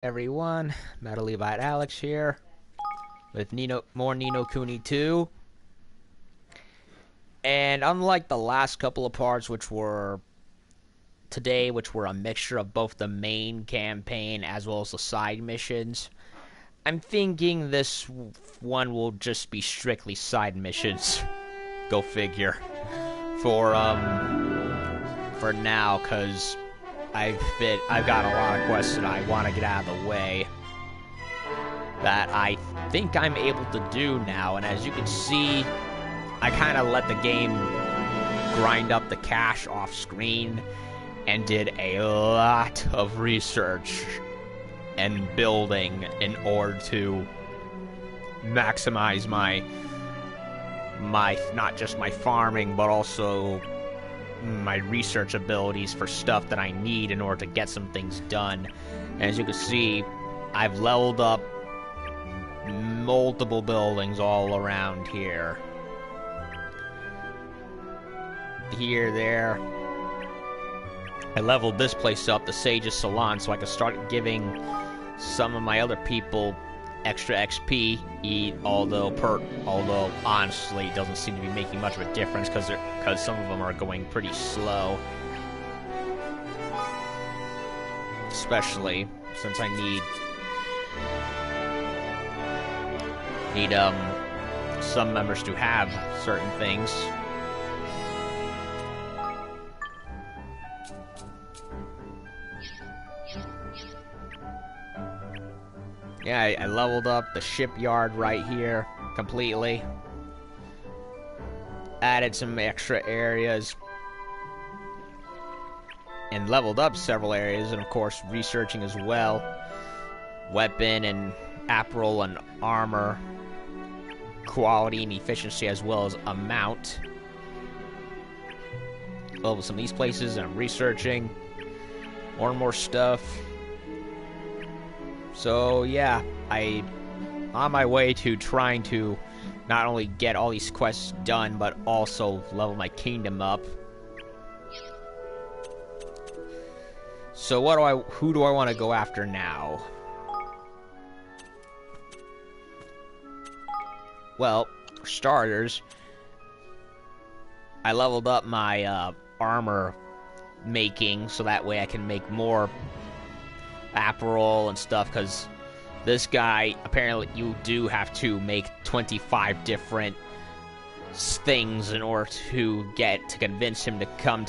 Everyone, Metal Levite Alex here with more Nino Kuni 2. And unlike the last couple of parts, which were a mixture of both the main campaign as well as the side missions, I'm thinking this one will just be strictly side missions. Go figure. For now, because I've got a lot of quests that I want to get out of the way that I think I'm able to do now. And as you can see, I kind of let the game grind up the cache off screen and did a lot of research and building in order to maximize my not just my farming but also my research abilities for stuff that I need in order to get some things done. And as you can see, I've leveled up multiple buildings all around here. Here, there. I leveled this place up, the Sage's Salon, so I can start giving some of my other people extra XP, although honestly it doesn't seem to be making much of a difference because some of them are going pretty slow. Especially since I need some members to have certain things. Yeah, I leveled up the shipyard right here completely. Added some extra areas. And leveled up several areas, and of course researching as well. Weapon and apparel and armor quality and efficiency as well as amount. Level some of these places, and I'm researching more and more stuff. So yeah, I'm on my way to trying to not only get all these quests done, but also level my kingdom up. So who do I want to go after now? Well, for starters, I leveled up my armor making, so that way I can make more apparel and stuff, because this guy, apparently you do have to make 25 different things in order to convince him to come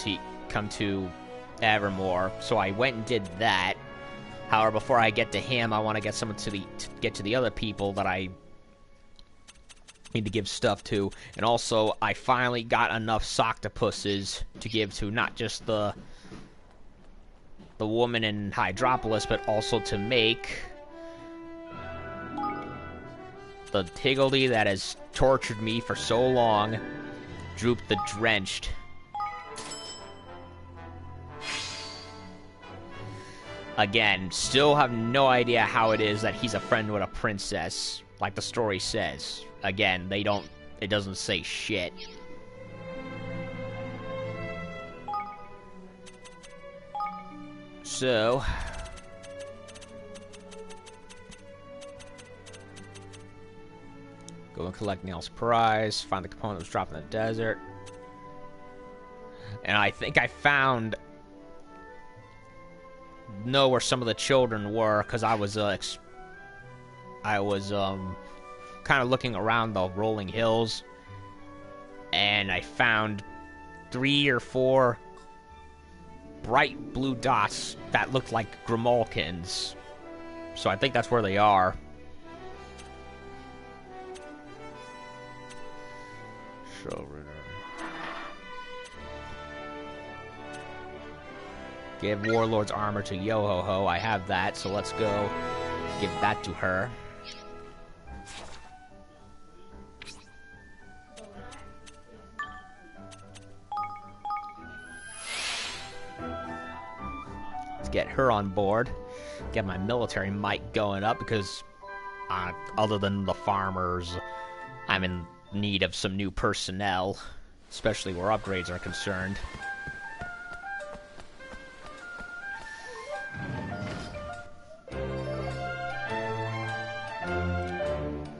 to Evermore. So I went and did that. However, before I get to him, I want to get someone to get to the other people that I need to give stuff to. And also, I finally got enough Soctopuses to give to not just the woman in Hydropolis, but also to make the Higgledy that has tortured me for so long, Droop the Drenched. Again, still have no idea how it is that he's a friend with a princess, like the story says. Again, it doesn't say shit. So, go and collect Neil's prize, find the component that was dropped in the desert. And I think I know where some of the children were, because I was kind of looking around the rolling hills, and I found 3 or 4 bright blue dots that looked like Grimalkins. So I think that's where they are. Give Warlord's armor to Yo-Ho-Ho. I have that, so let's go give that to her. Get her on board, get my military might going up, because other than the farmers, I'm in need of some new personnel, especially where upgrades are concerned.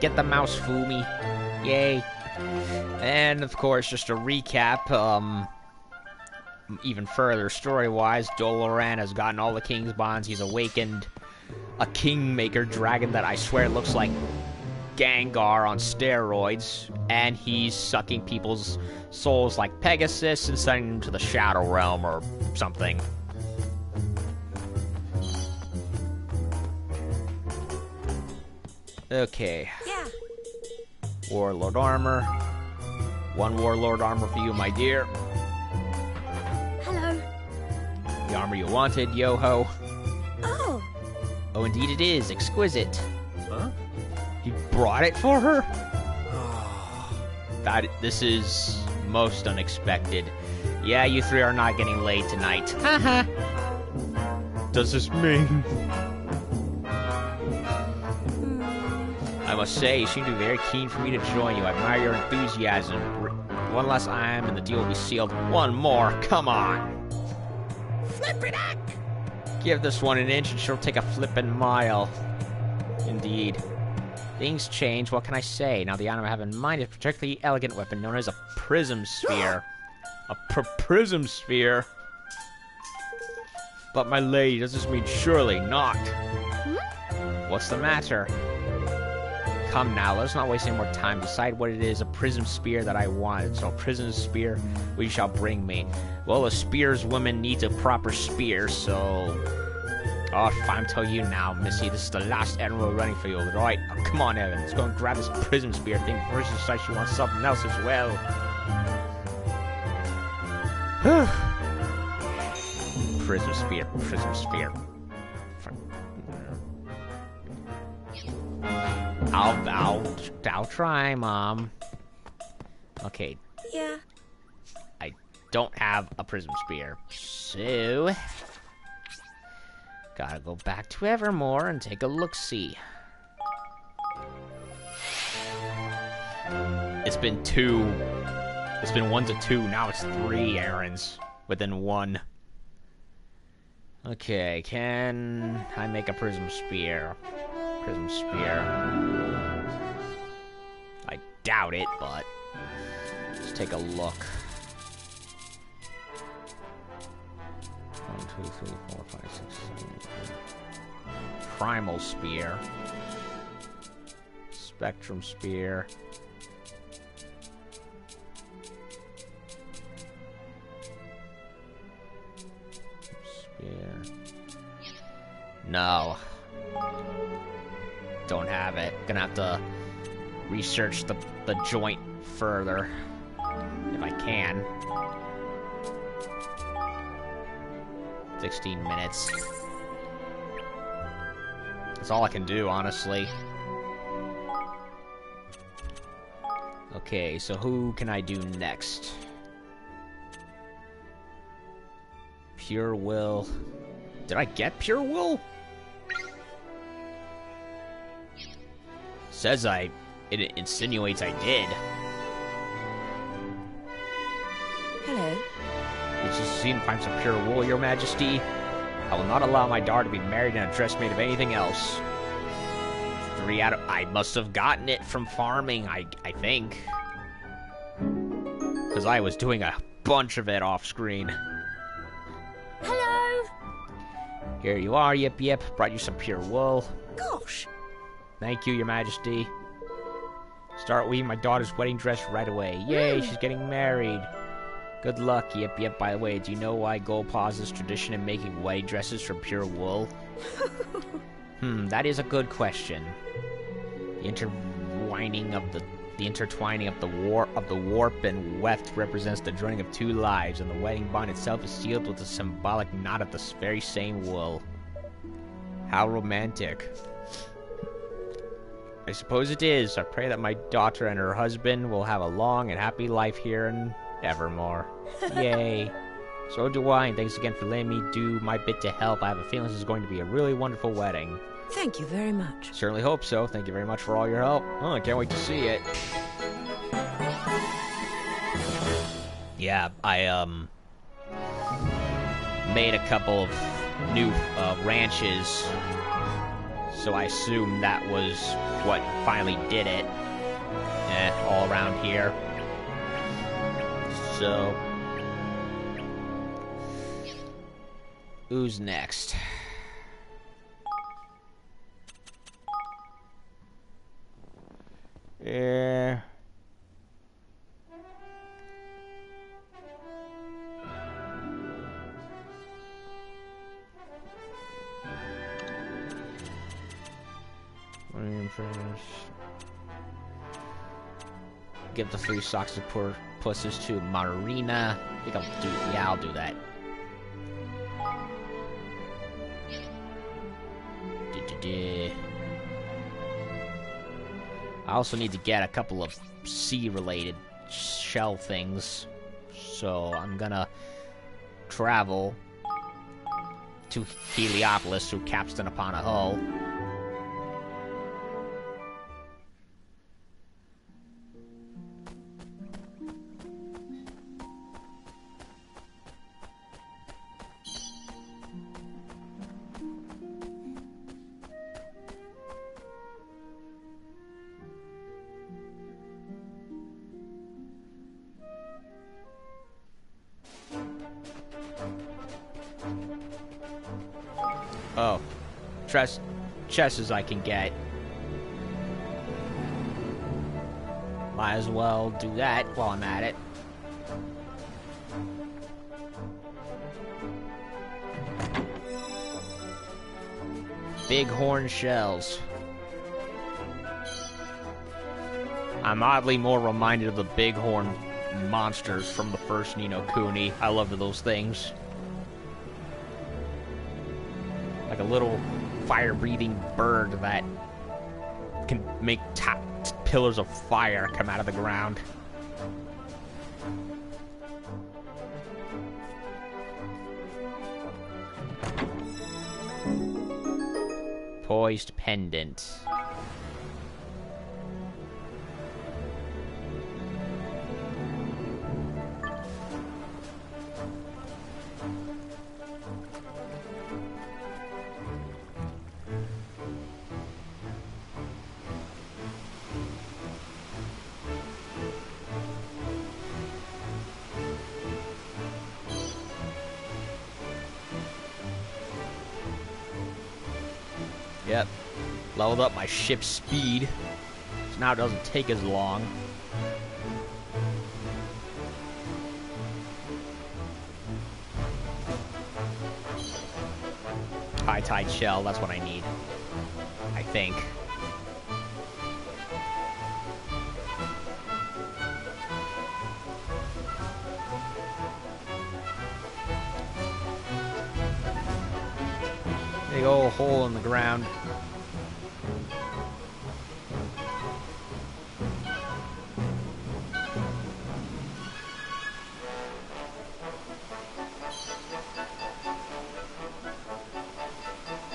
Get the mouse, Fumi. Yay. And, of course, just a recap, even further story-wise, Doloran has gotten all the King's Bonds. He's awakened a Kingmaker dragon that I swear looks like Gengar on steroids, and he's sucking people's souls like Pegasus and sending them to the Shadow Realm or something. Okay. Yeah. Warlord armor. One Warlord armor for you, my dear. Hello. The armor you wanted, yo-ho. Oh. Oh, indeed it is. Exquisite. Huh? You brought it for her? This is most unexpected. Yeah, you three are not getting laid tonight. Haha. Does this mean? I must say, you seem to be very keen for me to join you. I admire your enthusiasm. One less I am, and the deal will be sealed. One more, come on. Flippidack! Give this one an inch, and she'll take a flippin' mile. Indeed. Things change, what can I say? Now the item I have in mind is a particularly elegant weapon known as a prism sphere. A prism sphere? But my lady, does this mean surely not? What's the matter? Come now, let's not waste any more time. Decide what it is, a prism spear that I want. So a prism spear we shall bring me. Well, a spear's woman needs a proper spear, so... Oh, fine, I'm telling you now, Missy, this is the last animal running for you, right? Oh, come on, Evan, let's go and grab this prism spear thing before she decides she wants something else as well. Prism spear, prism spear. I'll try, Mom. Okay. Yeah. I don't have a prism spear, so gotta go back to Evermore and take a look-see. It's been 1 to 2, now it's 3 errands within 1. Okay, can I make a prism spear? Prism spear. I doubt it, but let's take a look. 1, 2, 3, 4, 5, 6, 7, 8. Primal spear. Spectrum spear. Spear. No. Don't have it. Gonna have to research the joint further if I can. 16 minutes. That's all I can do, honestly. Okay, so who can I do next? Pure Will. Did I get Pure Will? Says it insinuates I did. Hello. Did you see and find some pure wool, Your Majesty? I will not allow my daughter to be married in a dress made of anything else. 3 out of... I must have gotten it from farming, I think. Because I was doing a bunch of it off-screen. Hello. Here you are, yip yip. Brought you some pure wool. Gosh. Thank you, Your Majesty. Start weaving my daughter's wedding dress right away. Yay, she's getting married. Good luck, yip yip. By the way, do you know why Gold pauses tradition in making wedding dresses from pure wool? That is a good question. The intertwining of the warp and weft represents the joining of 2 lives, and the wedding bond itself is sealed with a symbolic knot of the very same wool. How romantic. I suppose it is. I pray that my daughter and her husband will have a long and happy life here in Evermore. Yay. So do I, and thanks again for letting me do my bit to help. I have a feeling this is going to be a really wonderful wedding. Thank you very much. Certainly hope so. Thank you very much for all your help. Oh, I can't wait to see it. Yeah, I, made a couple of new, ranches. So I assume that was what finally did it. All around here. So... who's next? Yeah... Give the 3 socks to poor pusses to Marina. I think I'll do... yeah, I'll do that. I also need to get a couple of sea-related shell things. So I'm gonna travel to Heliopolis through Capstan upon a Hull. Oh, chests as I can get. Might as well do that while I'm at it. Bighorn shells. I'm oddly more reminded of the bighorn monsters from the first Kuni. I loved those things. Like a little fire-breathing bird that can make pillars of fire come out of the ground. Poised pendant. Yep. Leveled up my ship's speed. So now it doesn't take as long. High tide shell, that's what I need. I think. Big old hole in the ground.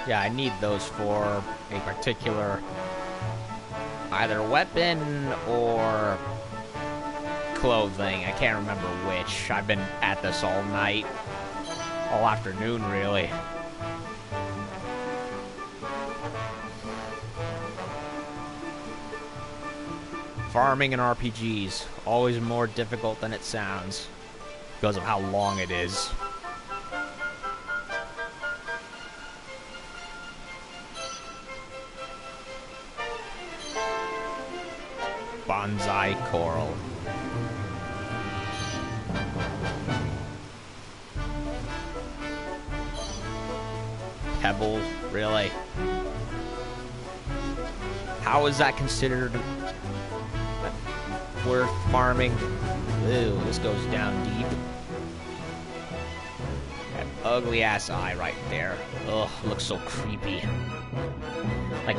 Yeah, I need those for a particular either weapon or clothing. I can't remember which. I've been at this all night. All afternoon, really. Farming in RPGs, always more difficult than it sounds because of how long it is. Bonsai coral. Pebble, really? How is that considered worth farming? Ew, this goes down deep. That ugly ass eye right there. Ugh, looks so creepy. Like,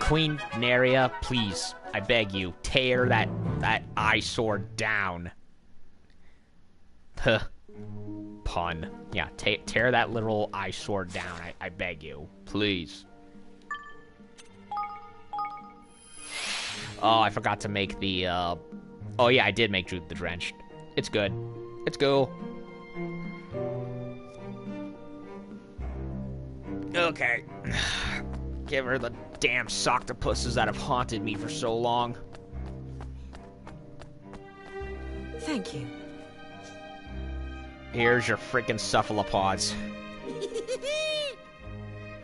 Queen Naria, please, I beg you, tear that eyesore down. Huh. Pun. Yeah, tear that little eyesore down, I beg you. Please. Oh, I forgot to make the, oh yeah, I did make the Drenched. It's good. It's cool. Okay. Give her the damn octopuses that have haunted me for so long. Thank you. Here's your freaking cephalopods.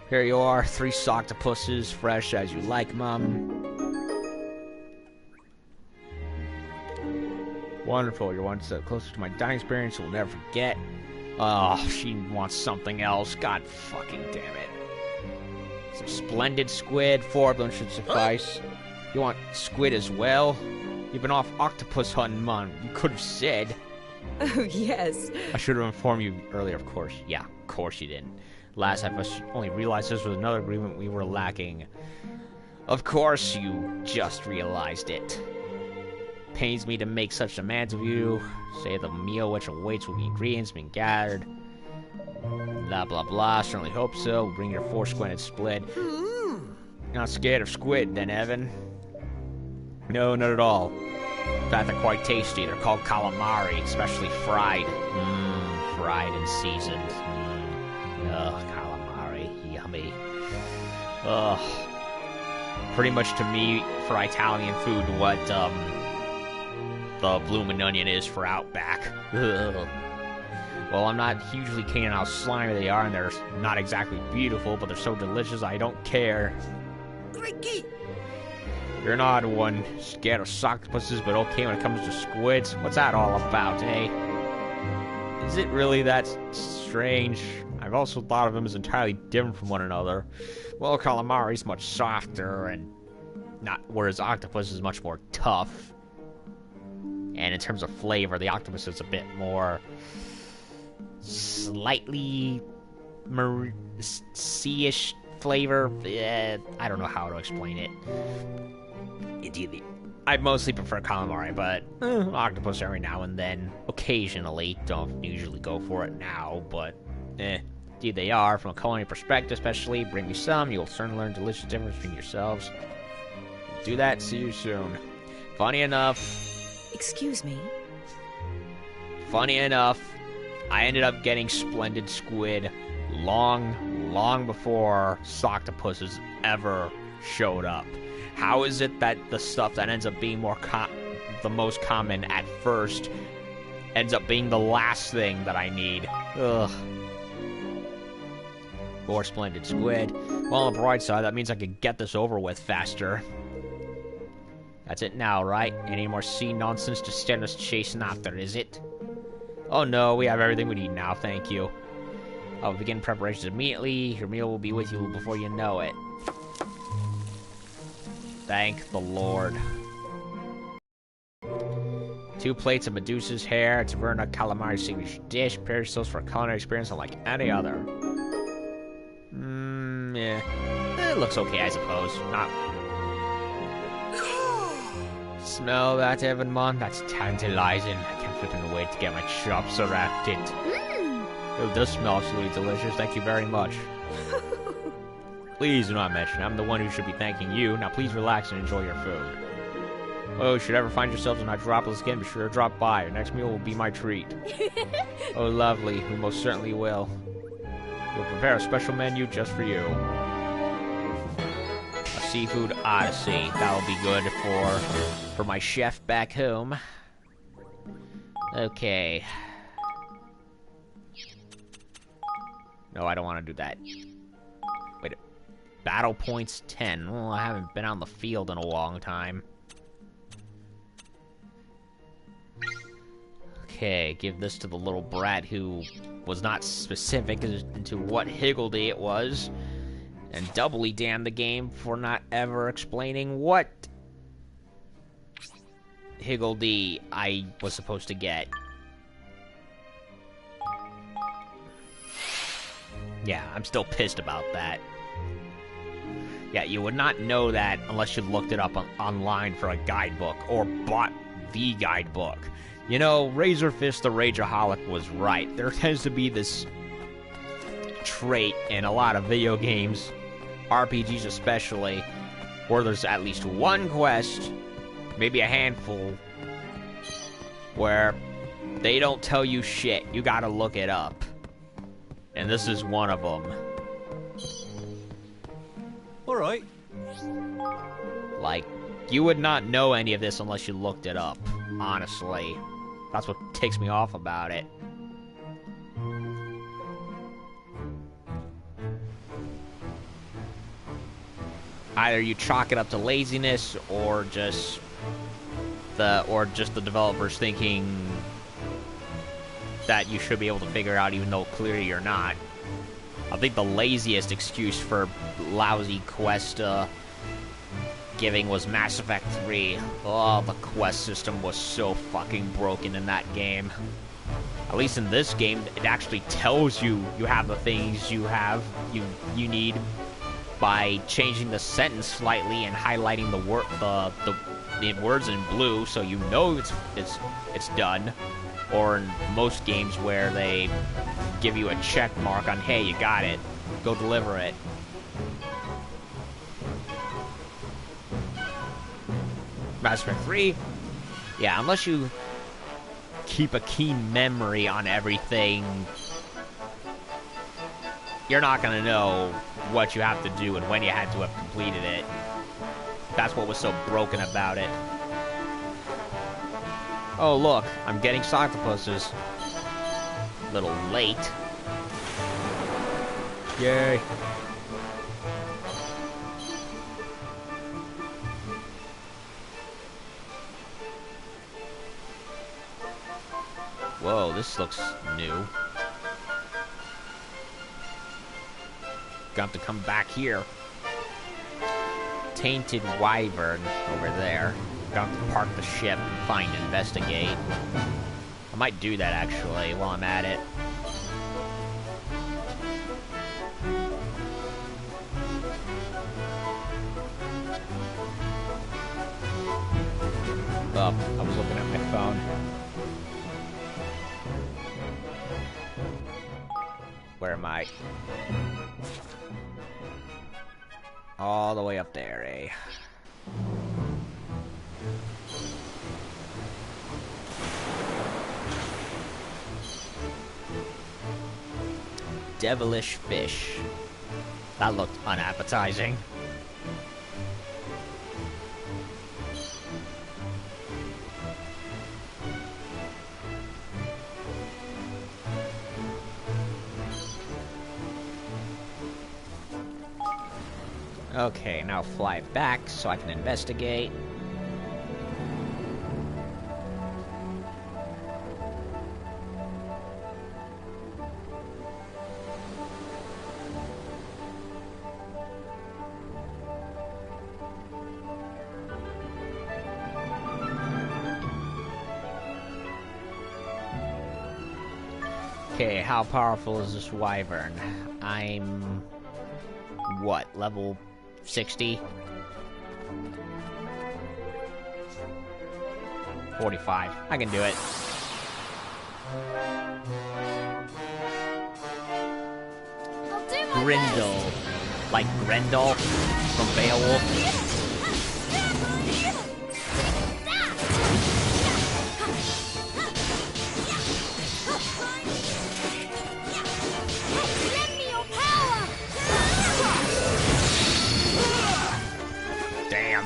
Here you are, 3 octopuses, fresh as you like, Mom. Wonderful, you're one step closer to my dining experience, you'll never forget. Oh, she wants something else. God fucking damn it. Some splendid squid, 4 of them should suffice. You want squid as well? You've been off octopus hunting, Mom. You could have said. Oh, yes. I should have informed you earlier, of course. Yeah, of course you didn't. Last I must only realized this was another agreement we were lacking. Of course you just realized it. Pains me to make such demands of you. Say the meal which awaits will be ingredients being gathered. Blah, blah, blah. Certainly hope so. We'll bring your 4 squinted split. You're not scared of squid, then, Evan? No, not at all. In fact, they're quite tasty. They're called calamari, especially fried. Fried and seasoned. Ugh, calamari. Yummy. Ugh. Pretty much to me, for Italian food, what, the bloomin' onion is for Outback. Ugh. Well, I'm not hugely keen on how slimy they are, and they're not exactly beautiful, but they're so delicious I don't care. Ricky! You're an odd one, scared of octopuses, but okay when it comes to squids. What's that all about, eh? Is it really that strange? I've also thought of them as entirely different from one another. Well, calamari's much softer, and whereas octopus is much more tough. And in terms of flavor, the octopus is a bit more slightly sea-ish flavor. I don't know how to explain it. I mostly prefer calamari, but octopus every now and then. Occasionally. Don't usually go for it now, but indeed they are. From a culinary perspective especially, bring me some. You'll certainly learn delicious difference between yourselves. Do that. See you soon. Funny enough... Excuse me? Funny enough, I ended up getting splendid squid long before octopuses ever showed up. How is it that the stuff that ends up being the most common at first ends up being the last thing that I need? Ugh. More splendid squid. Well, on the bright side, that means I could get this over with faster. That's it now, right? Any more sea nonsense to stand us chasing after, is it? Oh no, we have everything we need now, thank you. I'll begin preparations immediately. Your meal will be with you before you know it. Thank the Lord. 2 plates of Medusa's hair. It's a Verna calamari signature dish. Prepare yourselves for a culinary experience unlike any other. Yeah. It looks okay, I suppose. Not... Smell that, Evan, Mon? That's tantalizing. I can't flipping wait to get my chops around it. It does smell absolutely delicious. Thank you very much. Please do not mention I'm the one who should be thanking you. Now please relax and enjoy your food. Oh, should ever find yourselves in Hydropolis again, be sure to drop by. Your next meal will be my treat. Oh, lovely. We most certainly will. We'll prepare a special menu just for you. A seafood odyssey. That'll be good for my chef back home. Okay. No, I don't want to do that. Wait. Battle points 10. Well, I haven't been on the field in a long time. Okay, give this to the little brat who was not specific into what Higgledy it was. And doubly damn the game for not ever explaining what Higgledy I was supposed to get. Yeah, I'm still pissed about that. Yeah, you would not know that unless you looked it up online for a guidebook or bought the guidebook. You know, Razorfist the Rageaholic was right. There tends to be this trait in a lot of video games, RPGs especially, where there's at least one quest, maybe a handful, where they don't tell you shit. You gotta look it up. And this is one of them. Alright. Like, you would not know any of this unless you looked it up, honestly. That's what ticks me off about it. Either you chalk it up to laziness, or just the developers thinking that you should be able to figure it out even though clearly you're not. I think the laziest excuse for lousy quest giving was Mass Effect 3. Oh, the quest system was so fucking broken in that game. At least in this game, it actually tells you have the things you need by changing the sentence slightly and highlighting the words in blue, so you know it's done. Or in most games where they give you a check mark on, hey, you got it, go deliver it. Mass Effect 3, yeah, unless you keep a keen memory on everything, you're not gonna know what you have to do and when you had to have completed it. That's what was so broken about it. Oh look, I'm getting octopuses. A little late. Yay. Whoa, this looks new. Got to come back here. Tainted Wyvern over there. Got to park the ship and find investigate. I might do that actually while I'm at it. Oh, I was looking at my phone. Where am I? All the way up there, eh? Devilish fish. That looked unappetizing. Okay, now fly back so I can investigate. Okay, how powerful is this wyvern? I'm... what, level 60? 45. I can do it. Grendel. Like Grendel from Beowulf. Damn.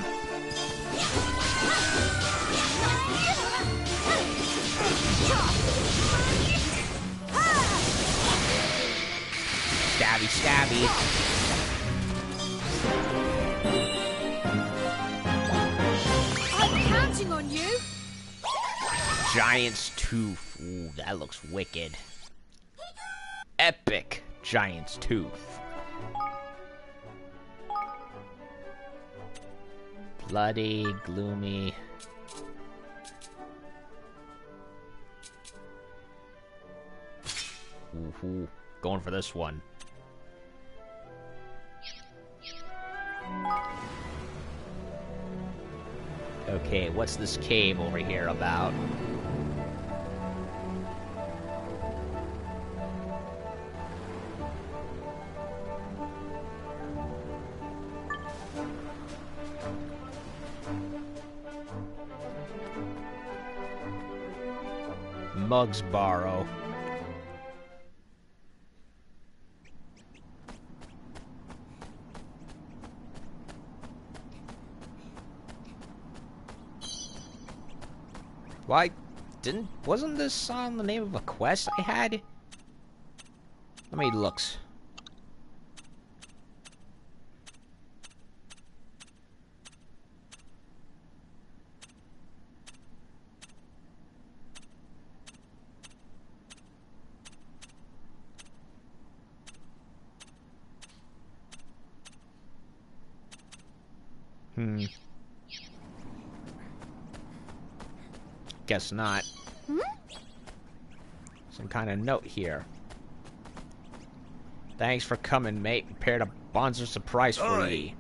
Stabby, stabby. I'm counting on you. Giant's Tooth. Ooh, that looks wicked. Epic Giant's Tooth. Bloody, gloomy. Ooh, going for this one. Okay, what's this cave over here about? Mugs borrow. Why wasn't this on the name of a quest I had? Let me look. Guess not. Some kind of note here. Thanks for coming, mate. Prepared a bonzer surprise for ye.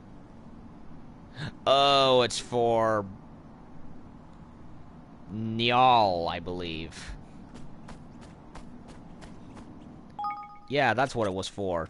Oh, it's for Nyal, I believe. Yeah, that's what it was for.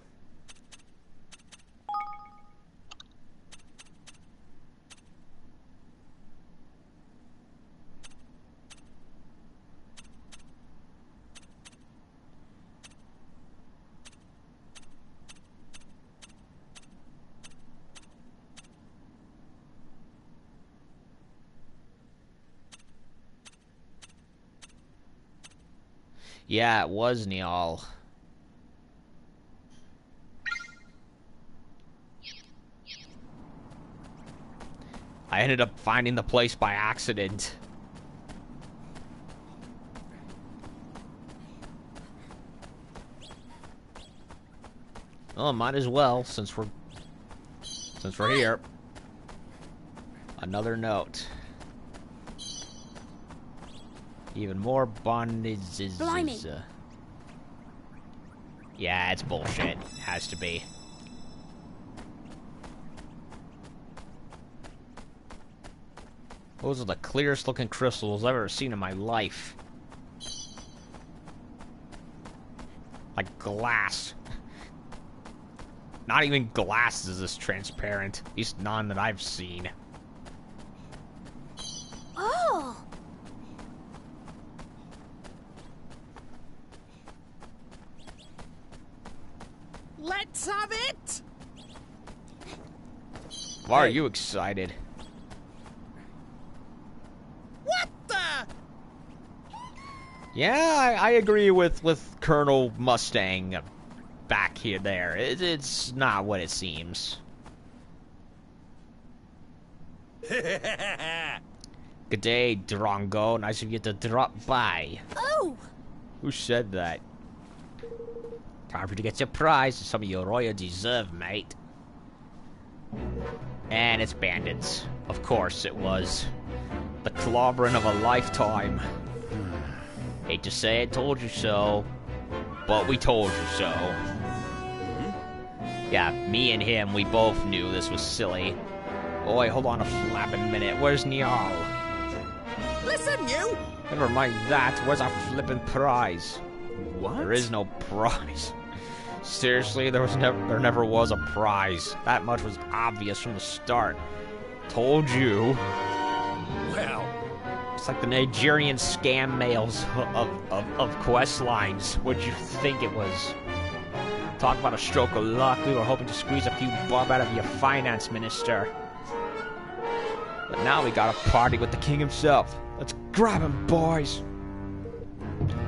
Yeah, it was Nyal. I ended up finding the place by accident. Oh, might as well, since we're here. Another note. Even more bondages. Blimey. Yeah, it's bullshit. Has to be. Those are the clearest looking crystals I've ever seen in my life. Like glass. Not even glass is this transparent. At least none that I've seen. Oh! Let's have it! Why are you excited? What the? Yeah, I agree with Colonel Mustang back here there. It's not what it seems. Good day, Drongo. Nice of you to drop by. Oh! Who said that? Time for you to get your prize. Some of your royal deserve, mate. And it's bandits. Of course it was. The clobbering of a lifetime. Hate to say it, told you so. But we told you so. Yeah, me and him, we both knew this was silly. Boy, hold on a flapping minute. Where's Nyal? Listen, you! Never mind that. Where's our flippin' prize? What? There is no prize. Seriously, there never was a prize. That much was obvious from the start. Told you. Well, It's like the Nigerian scam mails of quest lines. What'd you think it was? Talk about a stroke of luck. We were hoping to squeeze a few bob out of your finance minister. But now we got a party with the king himself. Let's grab him, boys.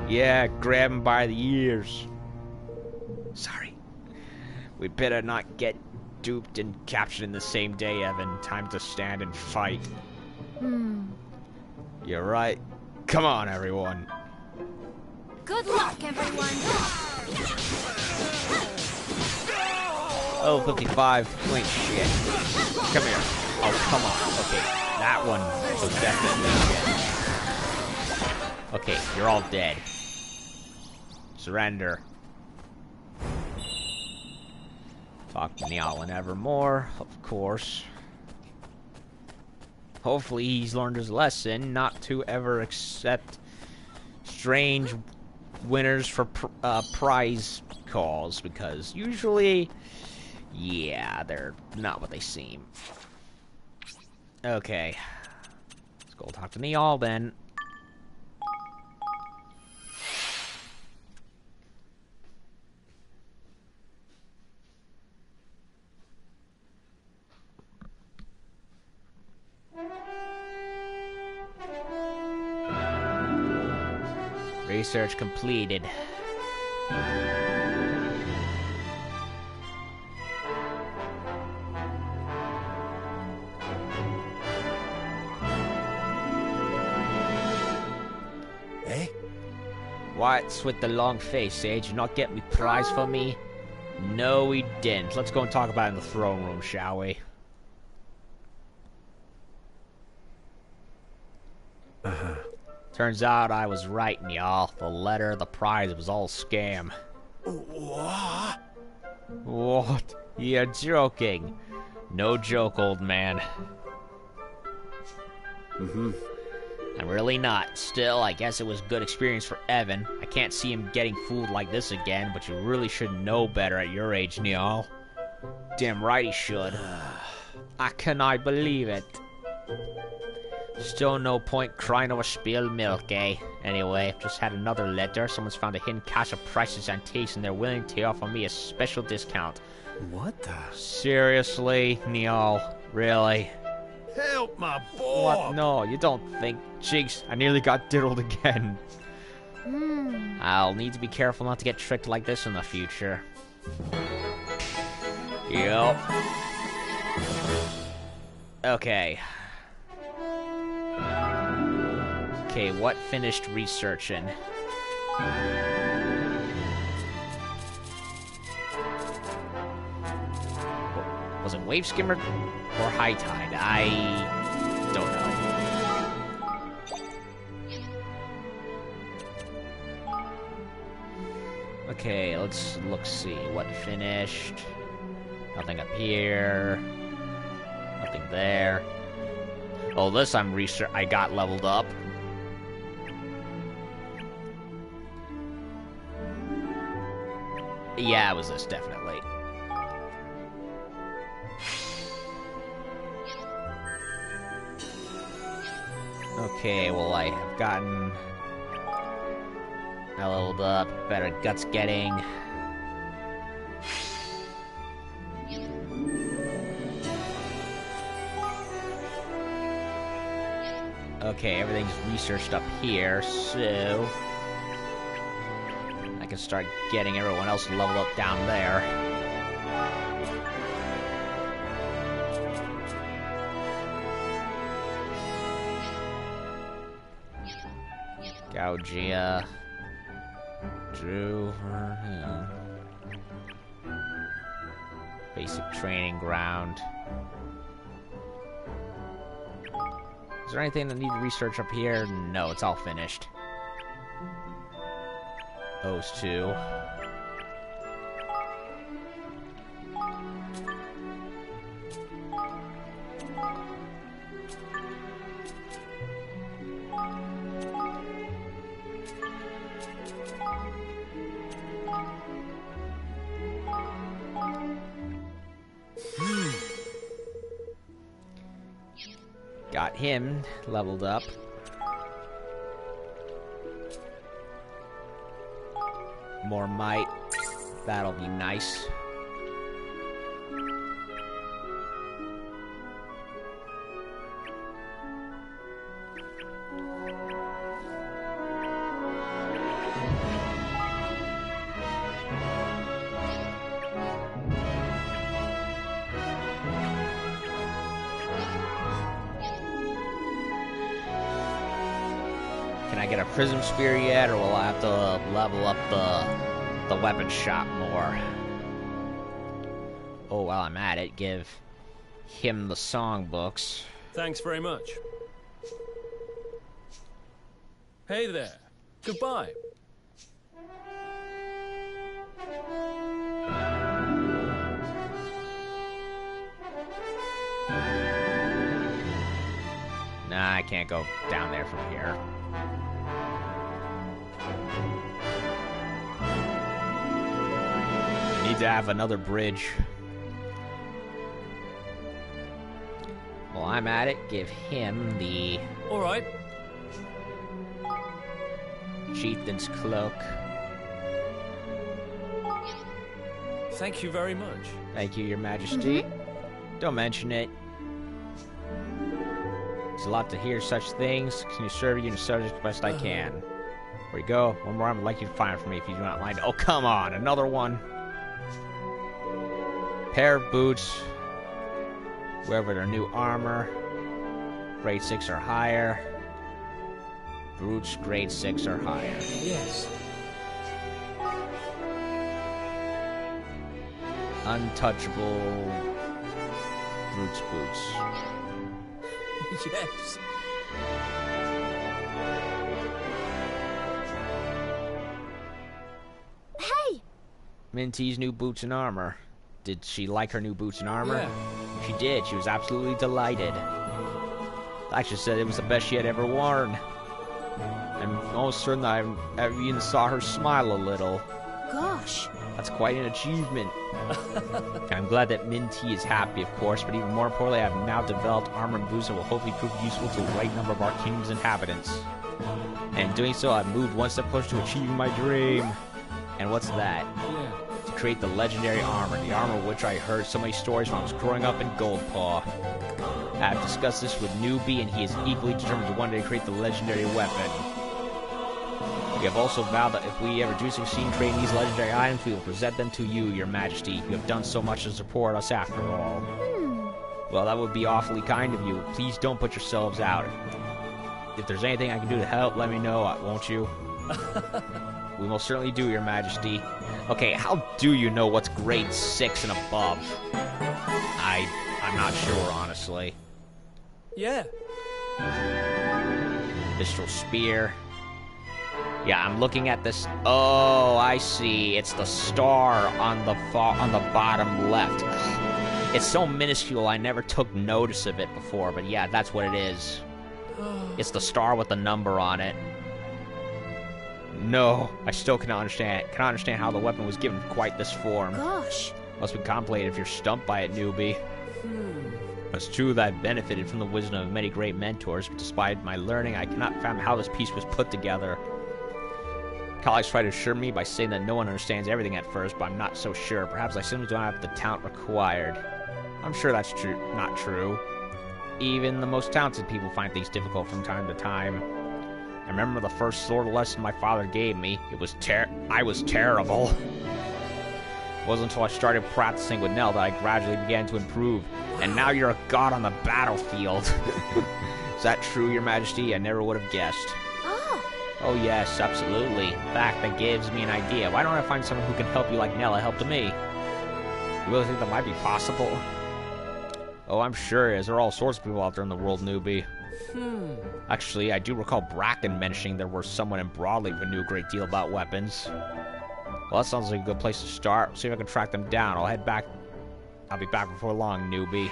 Yeah, grab him by the ears. Sorry. We better not get duped and captured in the same day, Evan. Time to stand and fight. You're right. Come on, everyone. Good luck, everyone! Oh, 55. Wait, shit. Come here. Oh, come on. Okay, that one was definitely shit. Okay, you're all dead. Surrender. Talk to Nyal and Evermore, of course. Hopefully he's learned his lesson not to ever accept strange winners for prize calls, because usually, yeah, they're not what they seem. Okay. Let's go talk to Nyal then. Research completed. Eh? What's with the long face, eh? Did you not get me prize for me? No, we didn't. Let's go and talk about it in the throne room, shall we? Turns out I was right, y'all. The letter, the prize, was all scam. What? What? You're joking. No joke, old man. I'm really not. Still, I guess it was a good experience for Evan. I can't see him getting fooled like this again, but you really should know better at your age, Niall. Damn right he should. I cannot believe it. Still no point crying over spilled milk, eh? Anyway, just had another letter. Someone's found a hidden cache of priceless antiques and they're willing to offer me a special discount. What the? Seriously, Niall? Really? Help my What? boy! No, you don't think. Jeez, I nearly got diddled again. I'll need to be careful not to get tricked like this in the future. Yup. Okay. Okay, what finished researching? Was it Wave Skimmer or High Tide? I don't know. Okay, let's see. What finished? Nothing up here. Nothing there. Oh, this I got leveled up. Yeah, it was this, definitely. Okay, well, I have gotten... I leveled up, better guts getting. Okay, everything's researched up here, so... I can start getting everyone else leveled up down there. Gaugia. Drew. Yeah. Basic training ground. Is there anything that need research up here? No, it's all finished. Those two. Got him leveled up. More might. That'll be nice. Can I get a prism spear yet, or will I have to level up the weapon shop more? Oh, while I'm at it, give him the songbooks. Thanks very much. Hey there. Goodbye. Nah, I can't go down there from here. Need to have another bridge. While I'm at it, give him the All right. chieftain's cloak. Thank you very much. Thank you, Your Majesty. Don't mention it. It's a lot to hear such things. Can you serve you and subject the best I can? There we go. One more I would like you to find for me if you do not mind. Oh, come on. Another one. Pair of boots. Wherever their new armor. Grade 6 or higher. Boots, grade 6 or higher. Yes. Untouchable. Boots, boots. Yes. Hey! Minty's new boots and armor. Did she like her new boots and armor? Yeah. She did. She was absolutely delighted. Actually said it was the best she had ever worn. I'm almost certain that I even saw her smile a little. Gosh. That's quite an achievement. I'm glad that Minty is happy, of course, but even more importantly, I have now developed armor and boots that will hopefully prove useful to the right number of our kingdom's inhabitants. And in doing so, I've moved one step closer to achieving my dream. And what's that? Yeah. To create the legendary armor, the armor of which I heard so many stories when I was growing up in Goldpaw. I have discussed this with Newbie, and he is equally determined to one day create the legendary weapon. We have also vowed that if we ever do succeed in creating these legendary items, we will present them to you, your majesty. You have done so much to support us after all. Well, that would be awfully kind of you. Please don't put yourselves out. If there's anything I can do to help, let me know, won't you? We most certainly do, your majesty. Okay, how do you know what's grade 6 and above? I'm not sure, honestly. Yeah. Visceral spear. Yeah, I'm looking at this. Oh, I see. It's the star on the bottom left. It's so minuscule, I never took notice of it before, but yeah, that's what it is. It's the star with the number on it. No, I still cannot understand it. Cannot understand how the weapon was given quite this form. Gosh. Must be contemplated if you're stumped by it, newbie. It's true that I've benefited from the wisdom of many great mentors, but despite my learning, I cannot fathom how this piece was put together. Colleagues try to assure me by saying that no one understands everything at first, but I'm not so sure. Perhaps I simply don't have the talent required. I'm sure that's not true. Even the most talented people find things difficult from time to time. I remember the first sword lesson my father gave me. I was terrible. It wasn't until I started practicing with Nell that I gradually began to improve. And now you're a god on the battlefield. Is that true, your majesty? I never would have guessed. Oh yes, absolutely. In fact, that gives me an idea. Why don't I find someone who can help you like Nella helped me? You really think that might be possible? Oh, I'm sure it is. There are all sorts of people out there in the world, newbie. Actually, I do recall Bracken mentioning there was someone in Broadleaf who knew a great deal about weapons. Well, that sounds like a good place to start. See if I can track them down. I'll be back before long, newbie.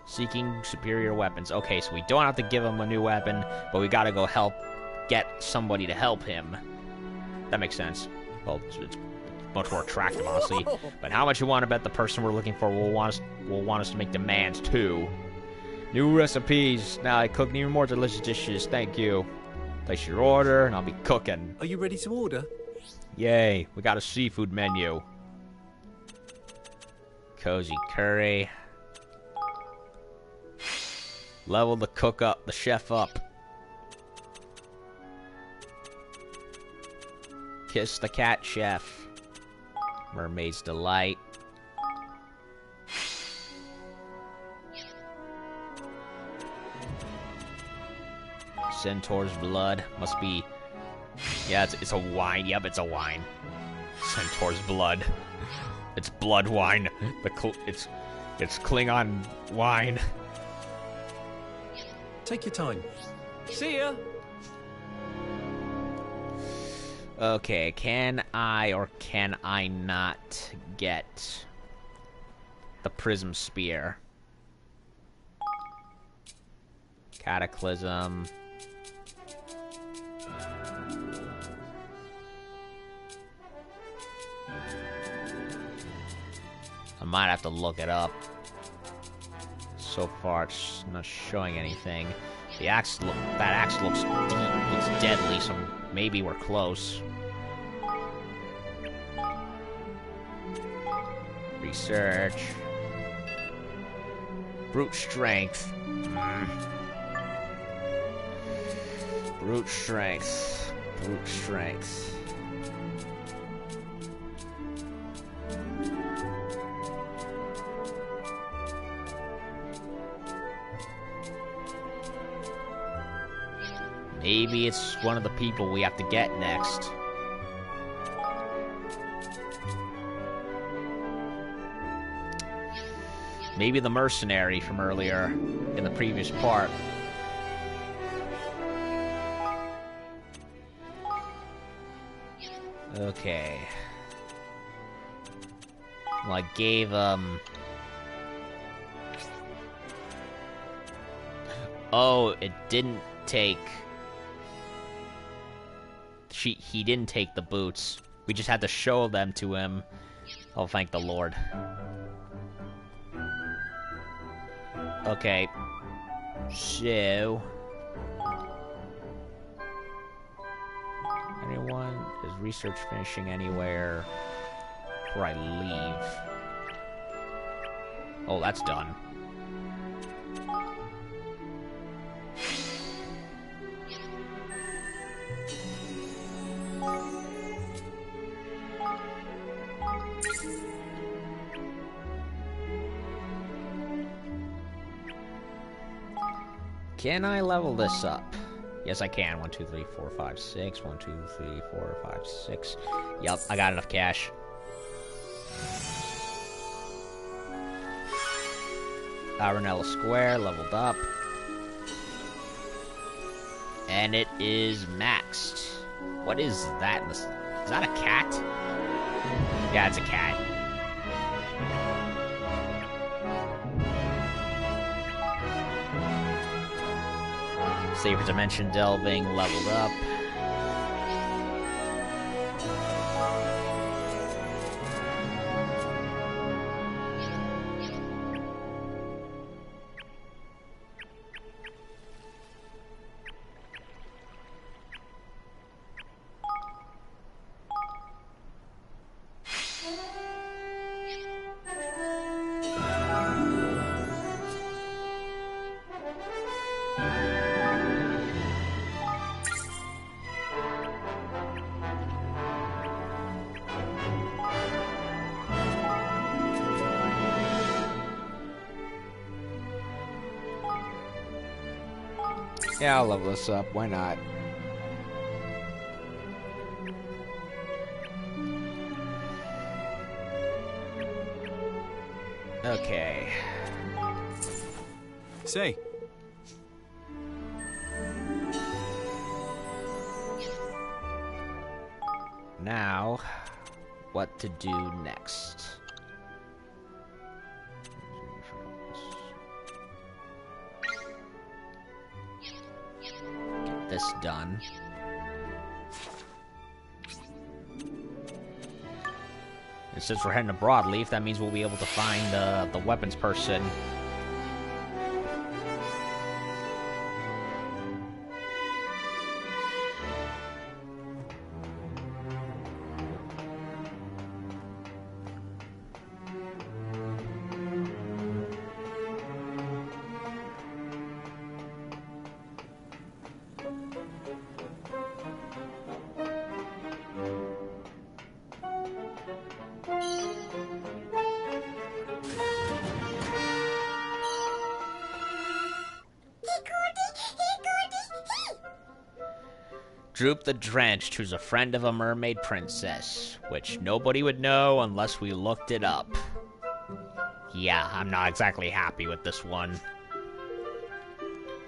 Seeking superior weapons. Okay, so we don't have to give him a new weapon, but we gotta go get somebody to help him. That makes sense. Well, it's much more attractive, honestly. But how much you want to bet the person we're looking for will want us to make demands, too? New recipes. Now I cook even more delicious dishes. Thank you. Place your order, and I'll be cooking. Are you ready to order? Yay, we got a seafood menu. Cozy curry. Level the chef up. Kiss the cat chef. Mermaid's delight. Centaur's blood. Must be... Yeah, it's a wine. Yep, it's a wine. Centaur's blood. It's blood wine. It's Klingon wine. Take your time. See ya. Okay, can I or can I not get the prism spear? Cataclysm. I might have to look it up. So far, it's not showing anything. That axe looks deadly, so maybe we're close. Research. Brute strength. Brute strength. brute strength. Maybe it's one of the people we have to get next. Maybe the mercenary from earlier in the previous part. Okay. Well, I gave, Oh, it didn't take... He didn't take the boots. We just had to show them to him. Oh, thank the Lord. Okay. So... Anyone? Is research finishing anywhere before I leave? Oh, that's done. Can I level this up? Yes, I can. 1, 2, 3, 4, 5, 6. 1, 2, 3, 4, 5, 6. Yup, I got enough cash. Arenella Square, leveled up. And it is maxed. What is that? Is that a cat? Yeah, it's a cat. Saber Dimension Delving leveled up. Yeah, I'll level this up. Why not? Okay. Say. Now, what to do next? Get this done. And since we're heading to Broadleaf, that means we'll be able to find the weapons person. Droop the Drenched, who's a friend of a mermaid princess, which nobody would know unless we looked it up. Yeah, I'm not exactly happy with this one.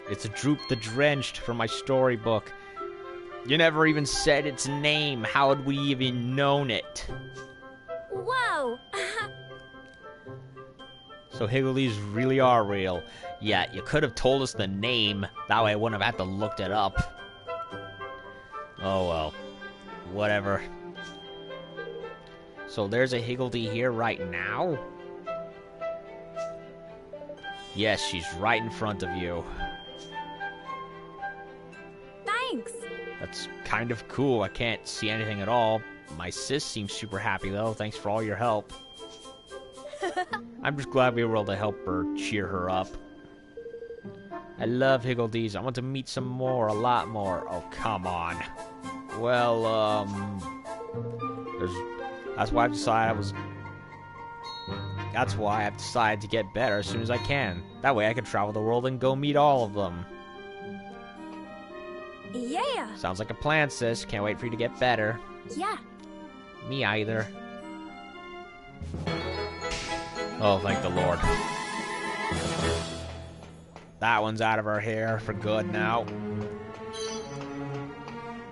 It's a Droop the Drenched from my storybook. You never even said its name. How would we even known it? Whoa! So Higgledies really are real. Yeah, you could have told us the name. That way I wouldn't have had to look it up. Oh well. Whatever. So there's a Higgledy here right now? Yes, she's right in front of you. Thanks! That's kind of cool. I can't see anything at all. My sis seems super happy though. Thanks for all your help. I'm just glad we were able to help her, cheer her up. I love Higgledies. I want to meet some more, a lot more. Oh, come on. Well, that's why That's why I've decided to get better as soon as I can. That way I can travel the world and go meet all of them. Yeah. Sounds like a plan, sis. Can't wait for you to get better. Yeah. Me either. Oh, thank the Lord. That one's out of our hair for good now.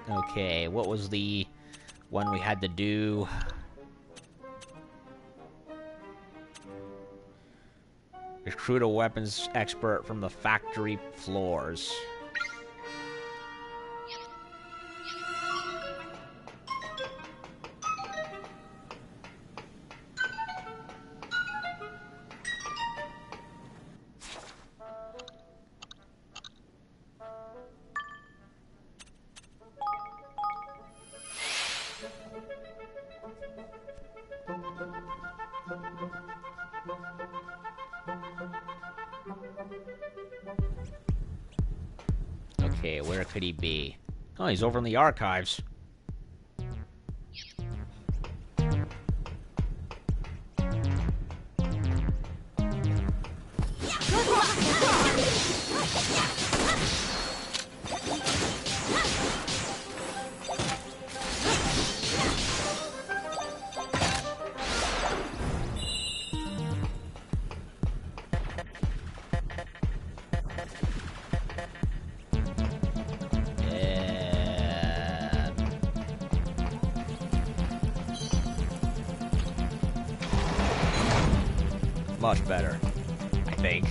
Okay, what was the one we had to do? Recruit a weapons expert from the factory floors. Okay, where could he be? Oh, he's over in the archives. Much better, I think.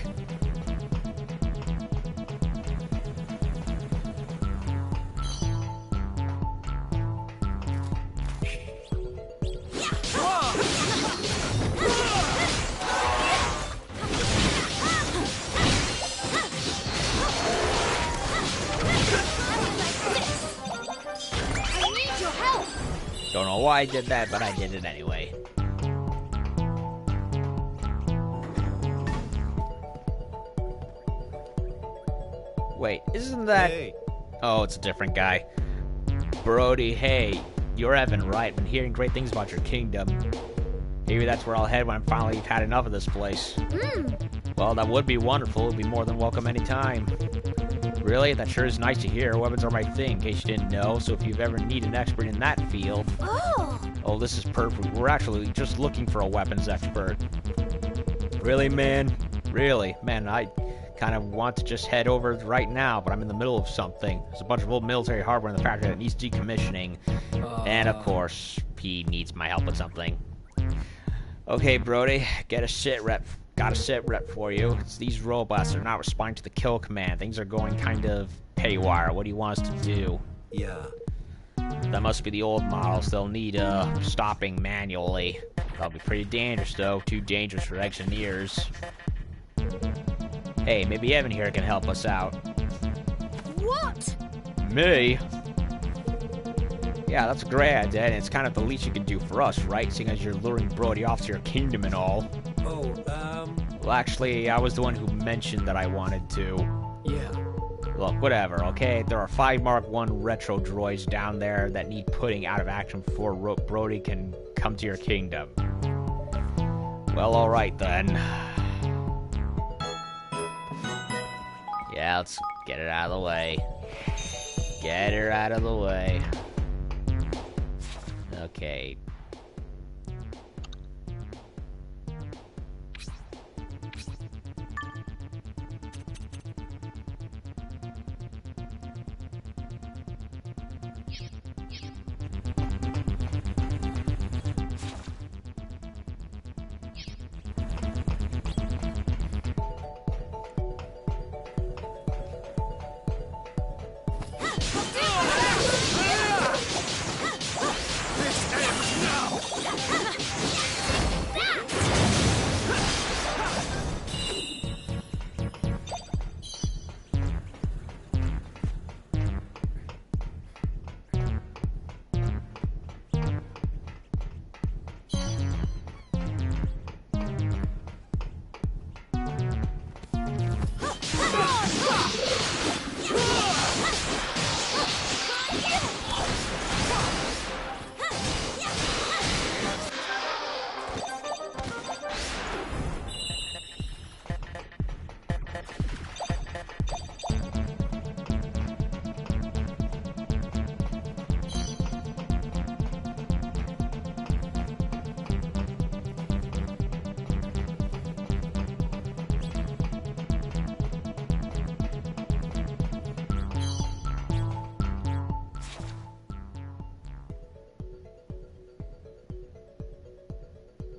I need your help. Don't know why I did that, but I did it anyway. Wait, isn't that... Hey. Oh, it's a different guy. Brody, hey, you're Evan, right? Been hearing great things about your kingdom. Maybe that's where I'll head when I'm finally had enough of this place. Well, that would be wonderful. It'd be more than welcome anytime. Really? That sure is nice to hear. Weapons are my thing, in case you didn't know. So if you've ever need an expert in that field... Oh, this is perfect. We're actually just looking for a weapons expert. Really, man? Really? Man, I kind of want to just head over right now, but I'm in the middle of something. There's a bunch of old military hardware in the factory that needs decommissioning. And, of course, he needs my help with something. Okay, Brody, got a sit rep for you. It's these robots are not responding to the kill command. Things are going kind of haywire. What do you want us to do? Yeah. That must be the old models. They'll need stopping manually. That'll be pretty dangerous, though. Too dangerous for engineers. Hey, maybe Evan here can help us out. what? Me? Yeah, that's a great idea, and it's kind of the least you can do for us, right? Seeing as you're luring Brody off to your kingdom and all. Oh, Well, actually, I was the one who mentioned that I wanted to. yeah. Look, whatever, okay? There are 5 Mark I retro droids down there that need putting out of action before Brody can come to your kingdom. Well, alright then. Yeah, let's get it out of the way. Get her out of the way. Okay.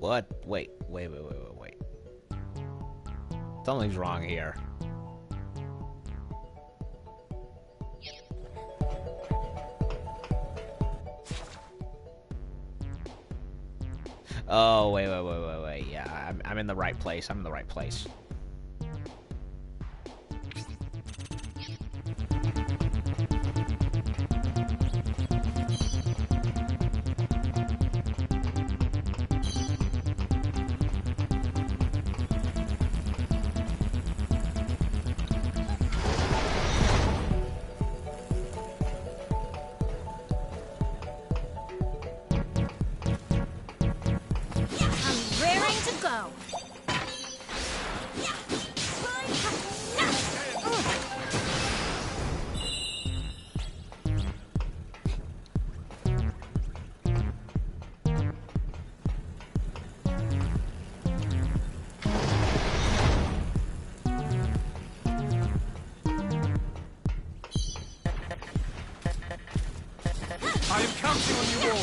What? Wait. Something's wrong here. Oh, wait. Yeah, I'm in the right place. I'm in the right place. I'm raring to go. I am counting on you all.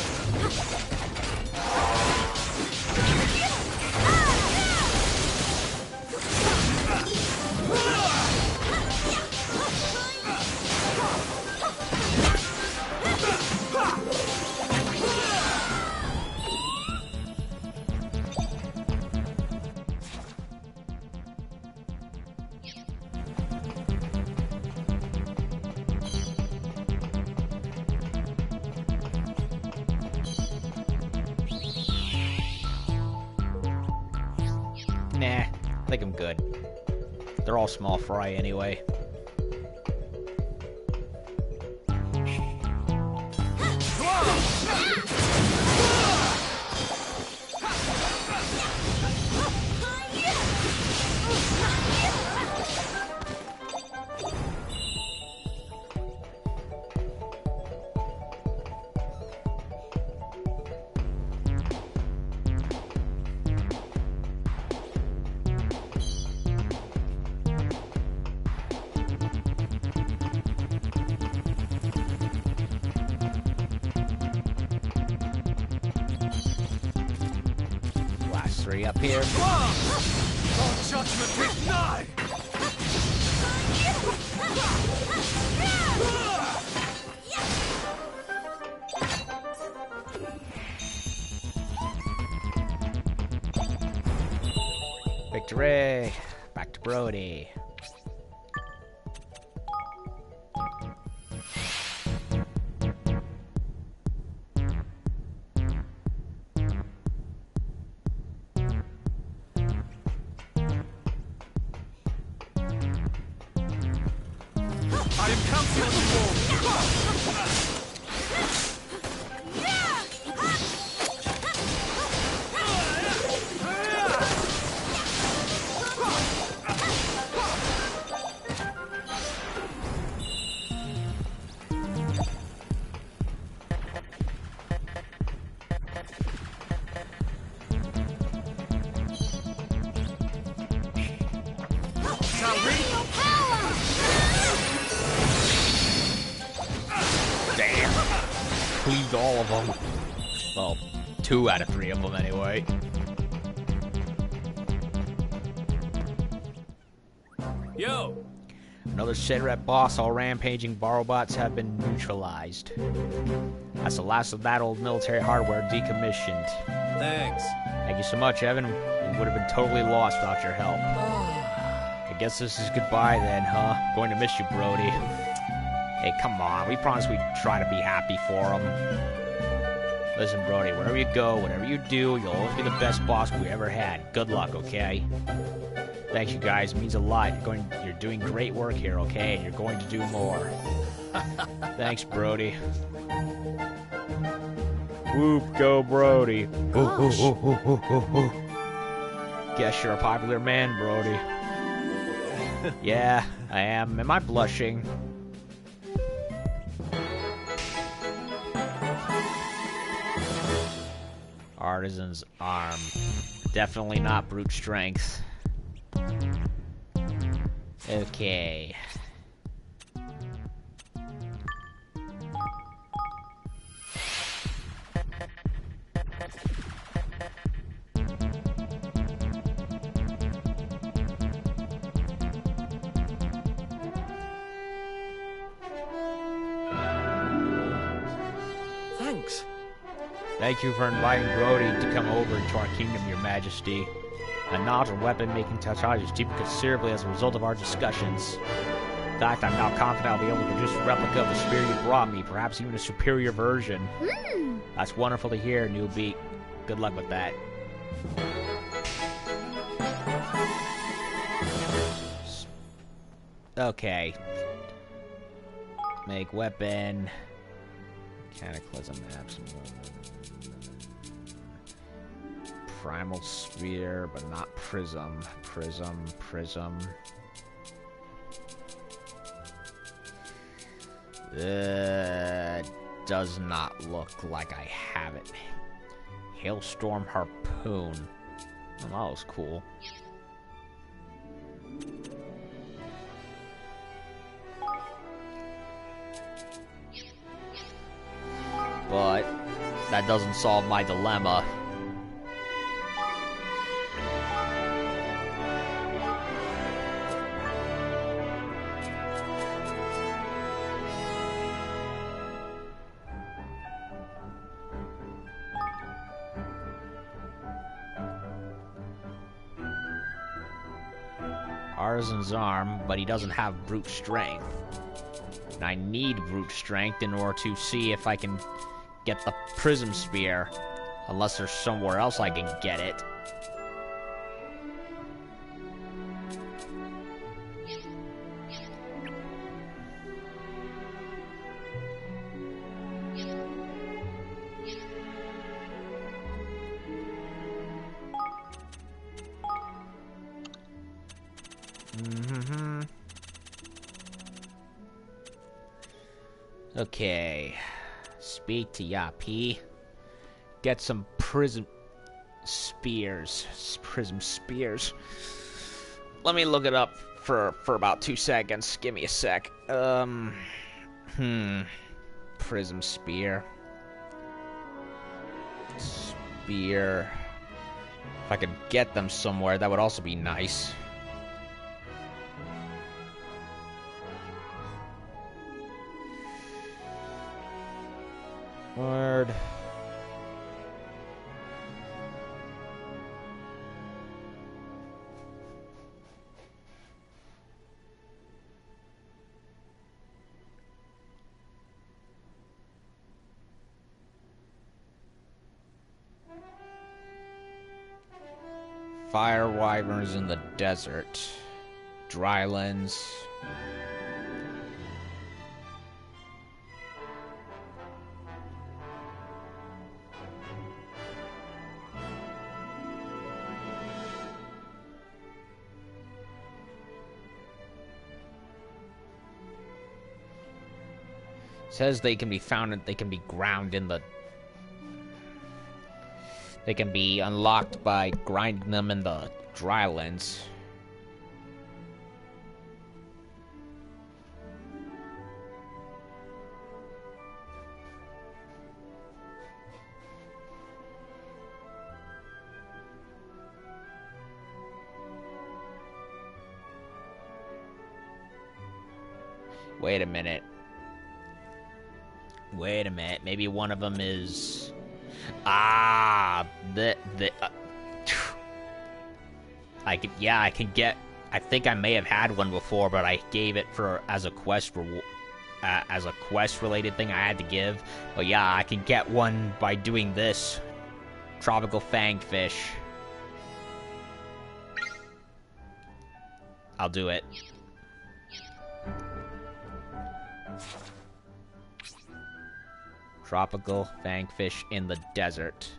Nah, I think I'm good. They're all small fry anyway. Last three up here. Oh, judgment is nigh! Victory! Back to Brody. I am counting on you all. Shall we? Damn. Cleaved all of them. Well, 2 out of 3 of them anyway. Yo! Another Shinret boss, all rampaging Barobots have been neutralized. That's the last of that old military hardware decommissioned. Thanks. Thank you so much, Evan. We would have been totally lost without your help. I guess this is goodbye then, huh? Going to miss you, Brody. Hey, come on. We promised we'd try to be happy for him. Listen, Brody, wherever you go, whatever you do, you'll always be the best boss we ever had. Good luck, okay? Thanks, you guys. It means a lot. You're doing great work here, okay? And you're going to do more. Thanks, Brody. Whoop, go, Brody. Guess you're a popular man, Brody. Yeah, I am. Am I blushing? Artisan's arm. Definitely not brute strength. Okay. Thank you for inviting Brody to come over to our kingdom, Your Majesty. My knowledge of weapon-making technology has deepened considerably as a result of our discussions. In fact, I'm now confident I'll be able to produce a replica of the spear you brought me, perhaps even a superior version. That's wonderful to hear, newbie. Good luck with that. Okay. Make weapon. Cataclysm maps. Primal sphere, but not prism. Prism. Does not look like I have it. Hailstorm harpoon. Oh, that was cool. But that doesn't solve my dilemma. Artisan's arm, but he doesn't have brute strength. And I need brute strength in order to see if I can get the prism spear. Unless there's somewhere else I can get it. Okay. Speak to Yapi. Get some prism spears. Prism spears. Let me look it up for about 2 seconds. Give me a sec. Prism spear. Spear. If I could get them somewhere, that would also be nice. Word. Fire wyverns in the desert. Drylands. Says they can be found, they can be ground in the... They can be unlocked by grinding them in the drylands. Wait a minute. Wait a minute. Maybe one of them is... I can get... I think I may have had one before, but I gave it for as a quest related thing I had to give. But yeah, I can get one by doing this. Tropical fangfish. I'll do it. Tropical fangfish in the desert.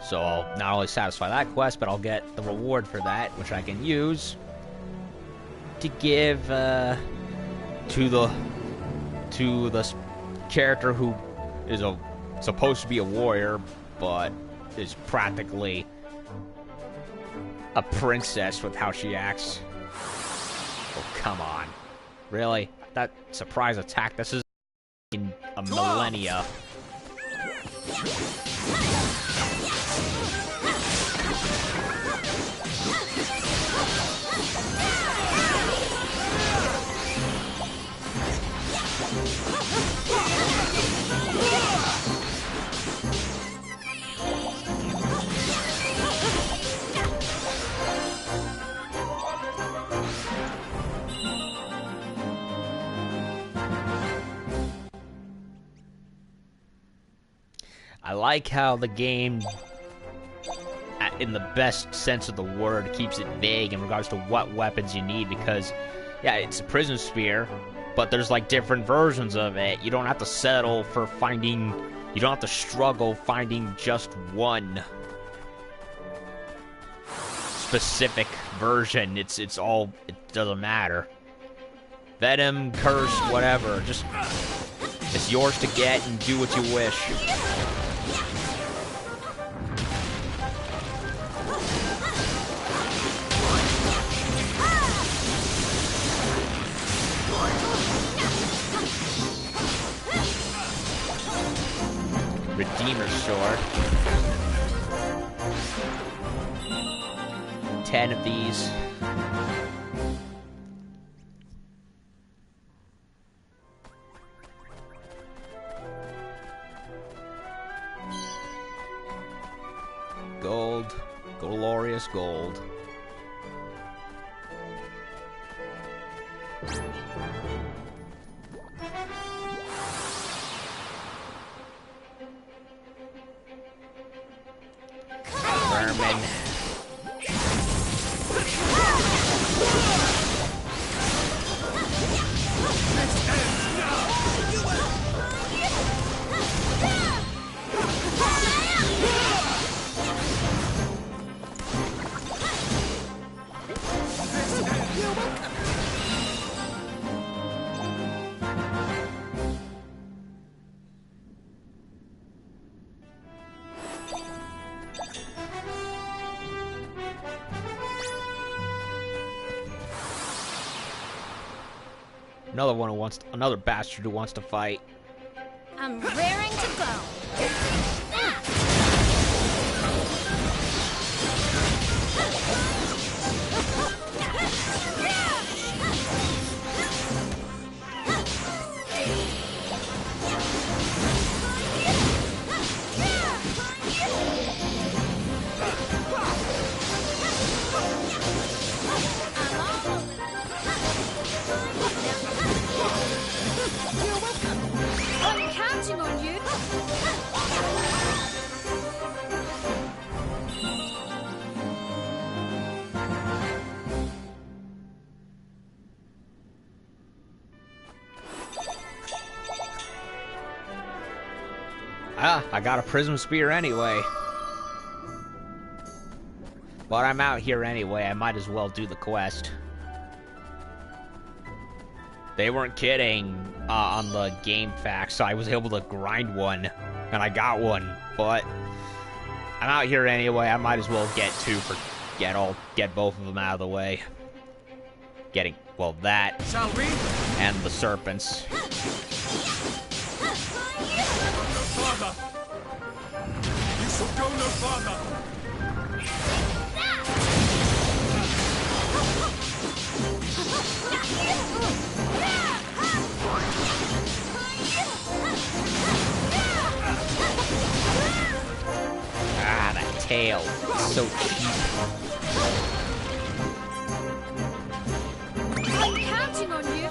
So I'll not only satisfy that quest, but I'll get the reward for that, which I can use to give to the character who is supposed to be a warrior, but is practically a princess with how she acts. Oh, come on. Really? That surprise attack, this is in a millennia. like how the game, in the best sense of the word, keeps it vague in regards to what weapons you need, because, yeah, it's a prism spear, but there's, like, different versions of it. You don't have to settle for finding... You don't have to struggle finding just one specific version. It's all... It doesn't matter. Venom, curse, whatever. Just... It's yours to get and do what you wish. Redeemer sword. 10 of these. Gold. Glorious gold. Vermin. Another one who wants, another bastard who wants to fight. I'm raring to go. I'm counting on you. Ah, I got a prism spear anyway. But I'm out here anyway, I might as well do the quest. They weren't kidding on the game facts, so I was able to grind one, and I got one. But I'm out here anyway, I might as well get two for get both of them out of the way. Getting, well, that Shall we? and the serpents. Father! You shall go no farther! Ah, that tail. It's so cheap. I'm counting on you.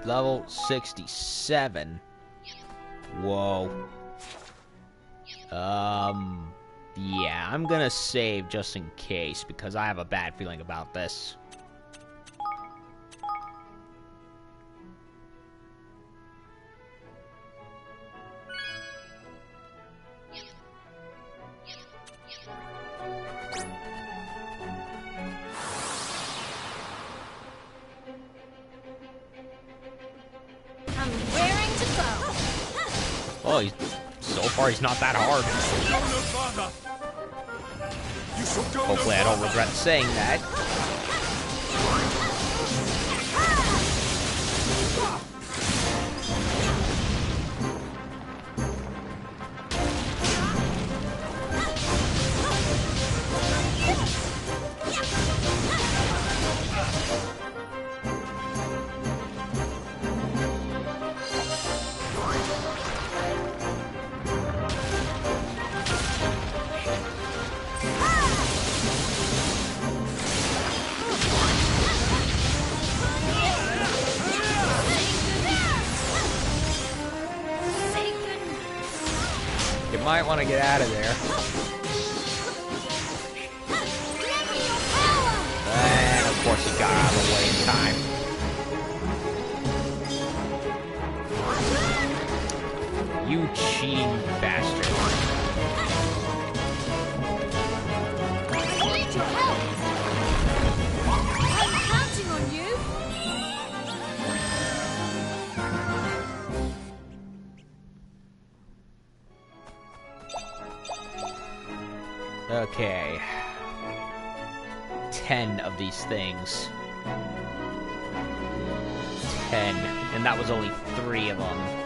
Level 67. Whoa. Yeah, I'm gonna save just in case, because I have a bad feeling about this. I'm raring to go. Oh, so far he's not that hard. Go no farther! You shall go Hopefully I no don't farther! regret saying that. might want to get out of there. And of course he got out of the way in time. You cheating bastard. I need your help. I'm counting on you. Okay. 10 of these things. 10. And that was only 3 of them.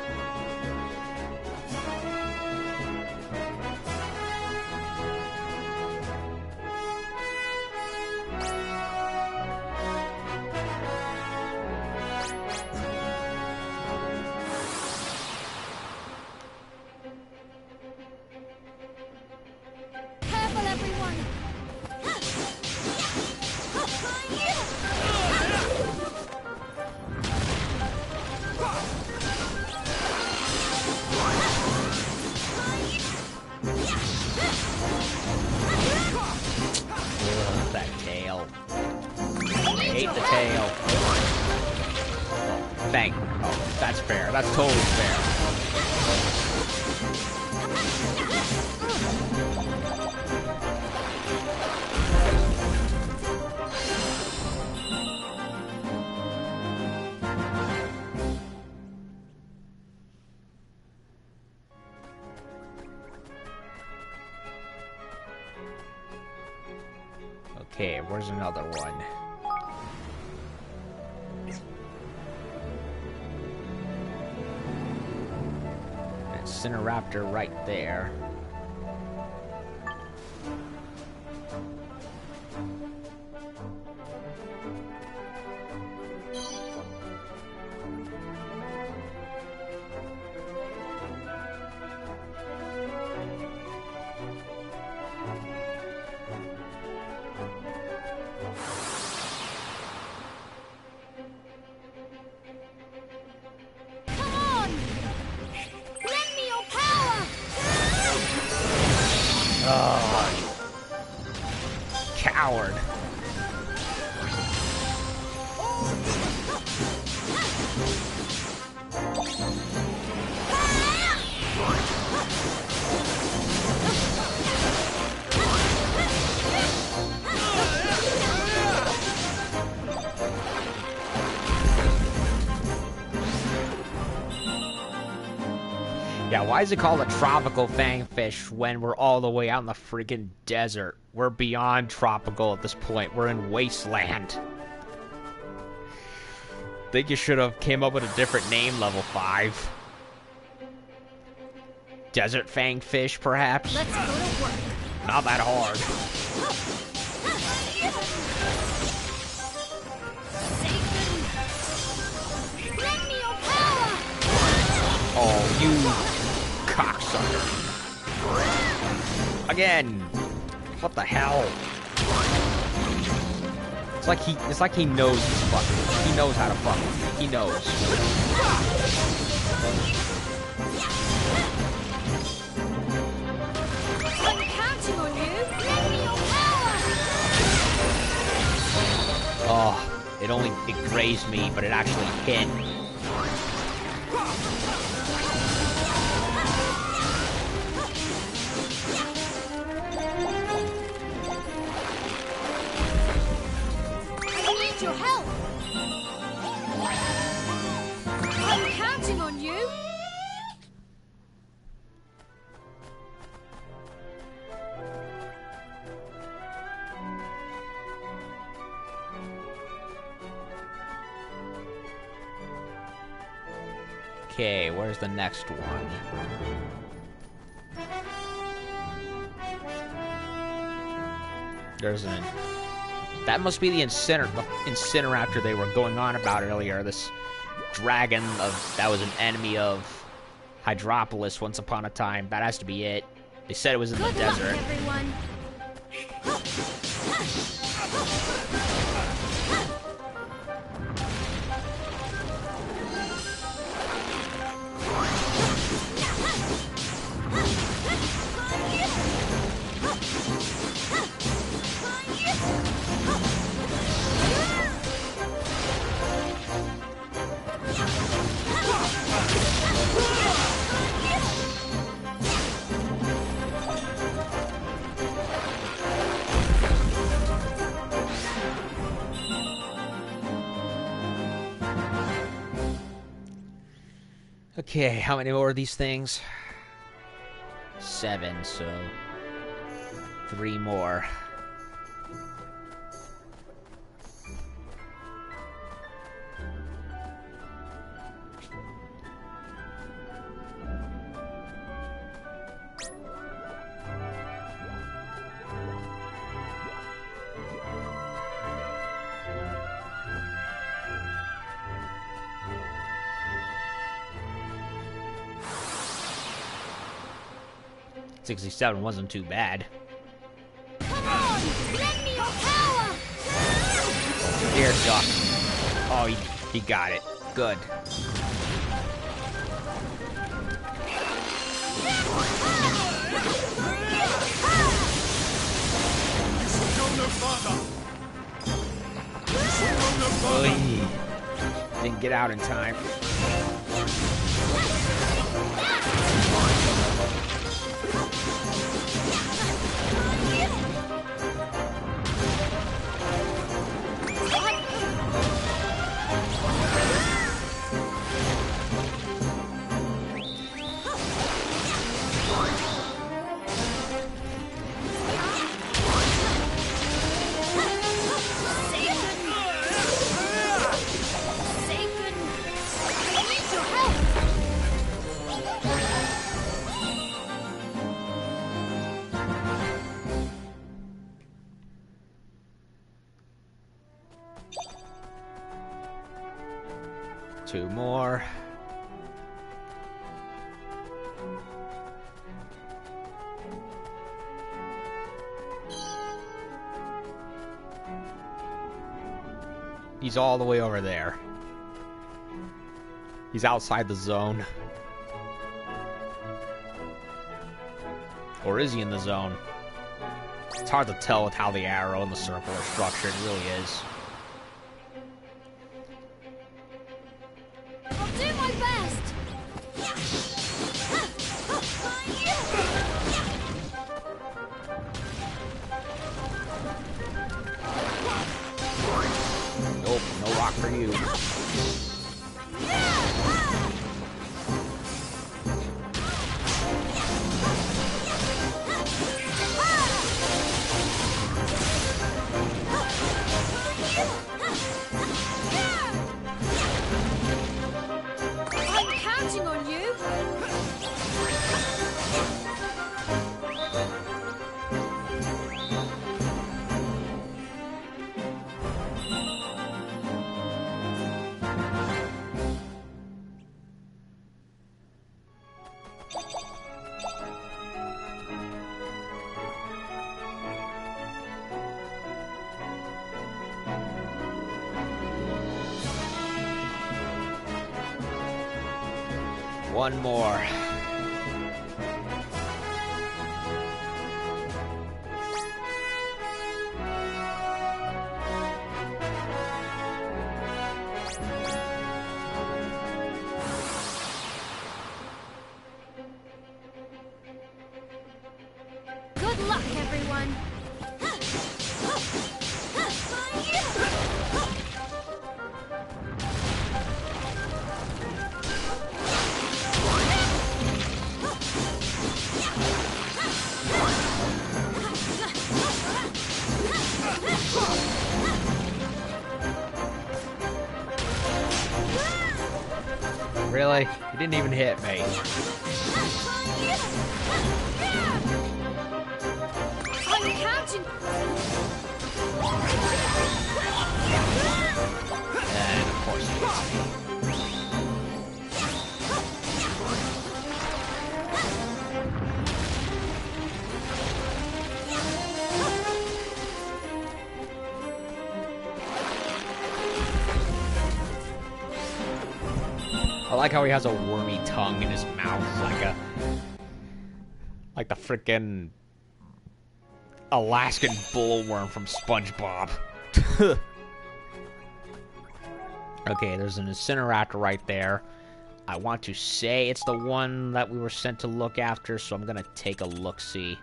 Careful, everyone. Ugh, that tail. I hate the tail. Oh, that's fair. That's totally fair. Okay, where's another one? Incineraptor right there. Come on. Lend me your power. Oh, coward. Yeah, why is it called a tropical fangfish when we're all the way out in the freaking desert? We're beyond tropical at this point. We're in wasteland. Think you should have came up with a different name, level 5. Desert fangfish, perhaps? Let's go to work. Not that hard. Lend me your power. Oh, you cocksucker. Again. What the hell? It's like he knows he's fucking. He knows how to fuck with me. He knows. I'm counting on you. Lend me your power. Oh, it grazed me, but it actually hit. I need your help. I'm counting on you. Okay, where's the next one? There's an... That must be the Incineraptor they were going on about earlier. This dragon that was an enemy of Hydropolis once upon a time. That has to be it. They said it was in the Good luck, desert. everyone. Okay, how many more of these things? 7, so 3 more. $67 wasn't too bad. Come on! Lend me your power! Here, Duck. Oh, he got it. Good. Go no further. Go no further. Oy. Didn't get out in time. Two more. He's all the way over there. He's outside the zone. Or is he in the zone? It's hard to tell with how the arrow and the circle are structured. It really is. I'll do my best! Nope, no rock for you. I'm counting on you! One more. Good luck, everyone! Really? He didn't even hit me. I'm counting. And of course he hits me. I like how he has a wormy tongue in his mouth, like the frickin' Alaskan bullworm from SpongeBob. Okay, there's an Incineraptor right there. I want to say it's the one that we were sent to look after, so I'm gonna take a look-see.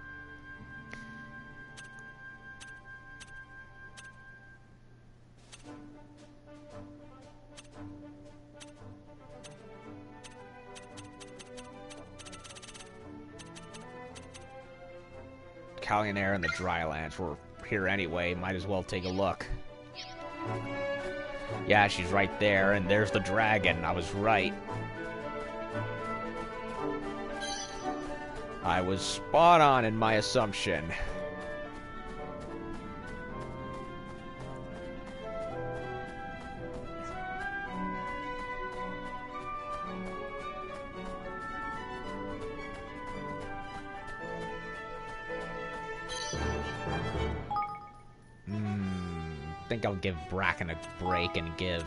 Kalyaner and the Drylands. We're here anyway. Might as well take a look. Yeah, she's right there, and there's the dragon. I was right. I was spot on in my assumption. I think I'll give Bracken a break and give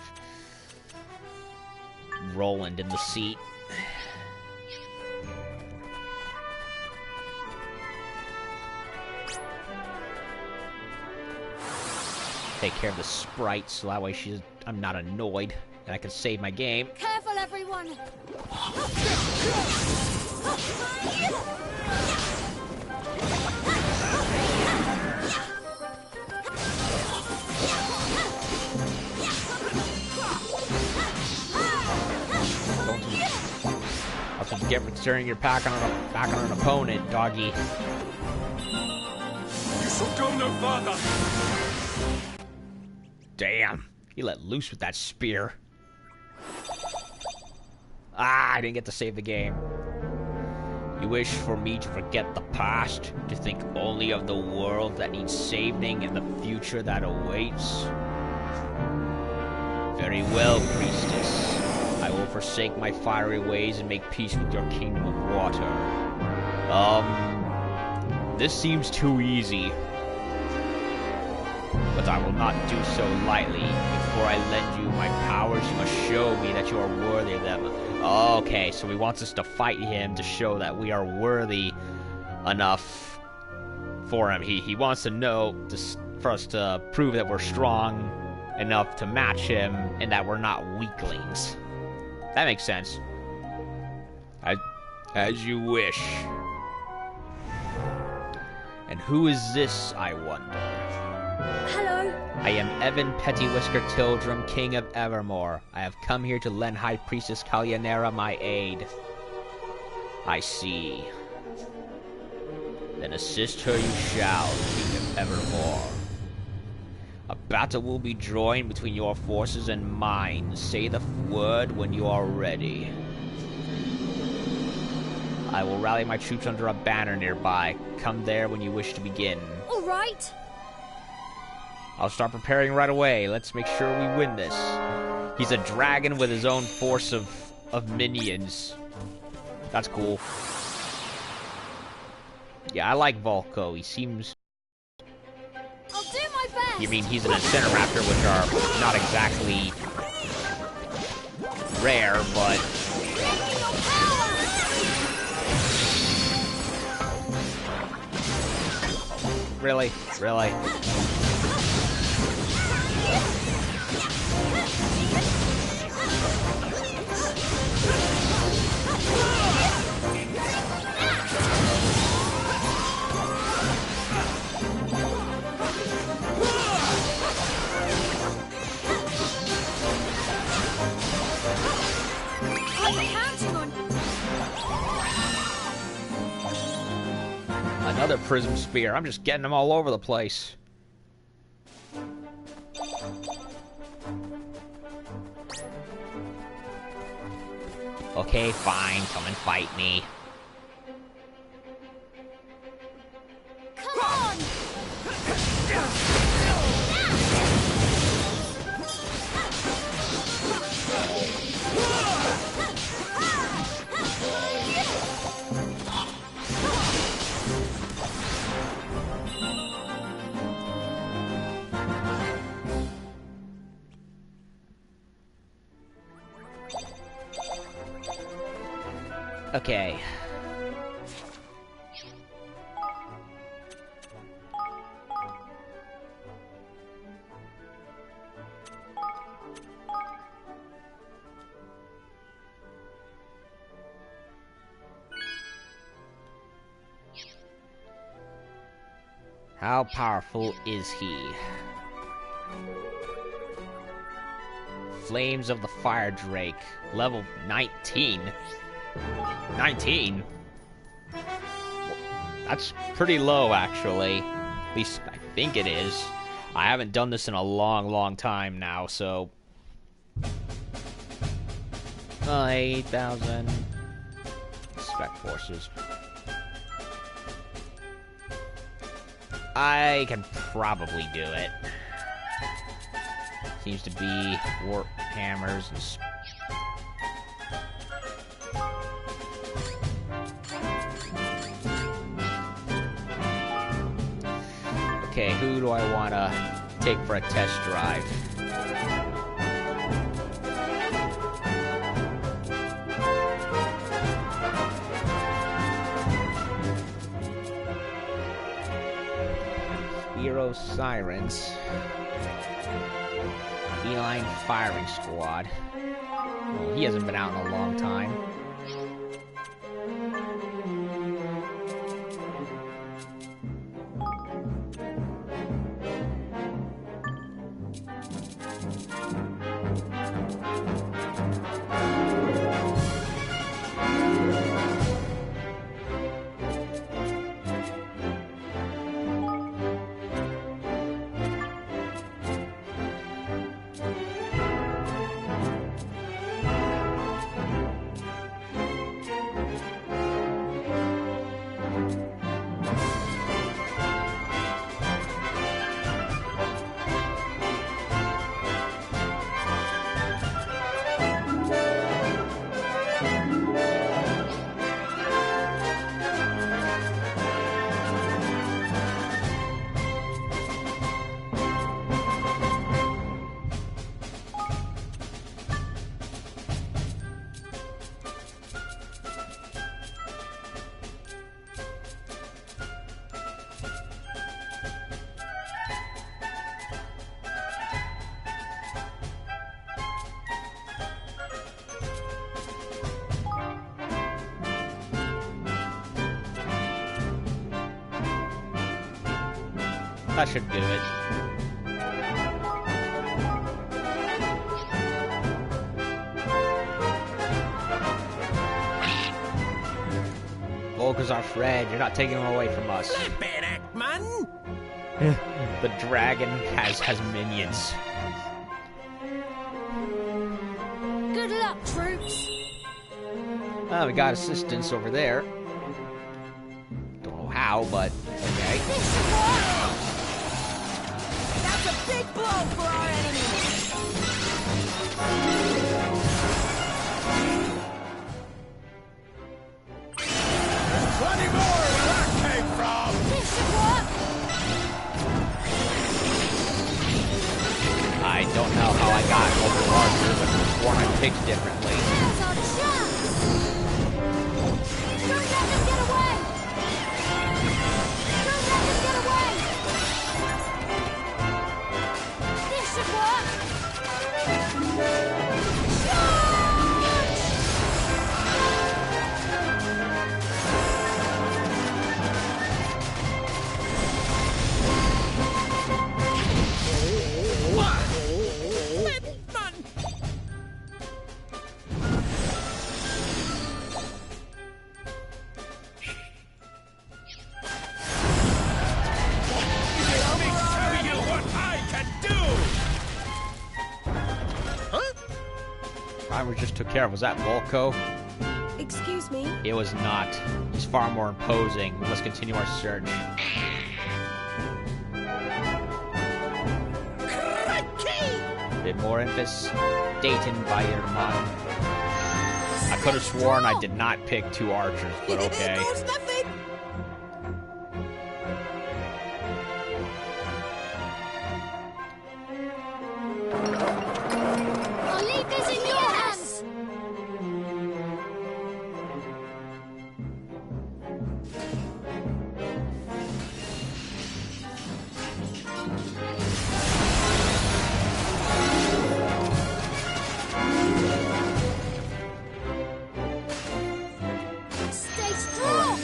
Roland in the seat. Take care of the sprite so that way I'm not annoyed and I can save my game. Careful, everyone! Don't forget returning your back on an opponent, doggy. You shall go no farther. Damn, he let loose with that spear. Ah, I didn't get to save the game. You wish for me to forget the past, to think only of the world that needs saving and the future that awaits? Very well, priestess. I will forsake my fiery ways and make peace with your kingdom of water. This seems too easy. But I will not do so lightly. Before I lend you my powers, you must show me that you are worthy of them. Okay, so he wants us to fight him to show that we are worthy enough for him. He wants to know, for us to prove that we're strong enough to match him and that we're not weaklings. That makes sense. As you wish. And who is this, I wonder? Hello? I am Evan Pettywhisker Tildrum, King of Evermore. I have come here to lend High Priestess Kalyanera my aid. I see. Then assist her you shall, King of Evermore. A battle will be joined between your forces and mine. Say the word when you are ready. I will rally my troops under a banner nearby. Come there when you wish to begin. All right. I'll start preparing right away. Let's make sure we win this. He's a dragon with his own force of minions. That's cool. Yeah, I like Volko. He seems... I'll do my best. You mean he's an Incineraptor, which are not exactly rare, but... Lend me your power. Really? Really? I'm counting on Another Prism Spear. I'm just getting them all over the place. Okay, fine. Come and fight me. Come on! Okay. How powerful is he? Flames of the Fire Drake, level 19. 19? That's pretty low, actually. At least I think it is. I haven't done this in a long, long time now, so... 8,000... Spec forces. I can probably do it. Seems to be warp hammers and... Okay, who do I want to take for a test drive? Hero Sirens. Feline Firing Squad. Well, he hasn't been out in a long time. That should do it. Volkers our friend, you're not taking him away from us. man. The dragon has minions. Good luck, troops. Oh, we got assistance over there. Don't know how, but okay. This should work. That's a big blow for our enemies. Plenty more where that came from. This should work. I don't know how I got over larger, but sworn I picked differently. Now's our chance. Don't let them get away. Don't let them get away. This should work. Let me show you what I can do. Primer just took care of. Was that Volko? Excuse me? It was not. He's far more imposing. We must continue our search. Bit more emphasis. Dayton by your mom. I could have sworn I did not pick two archers, but okay. There's nothing. I'll leave this in your hands. Stay strong.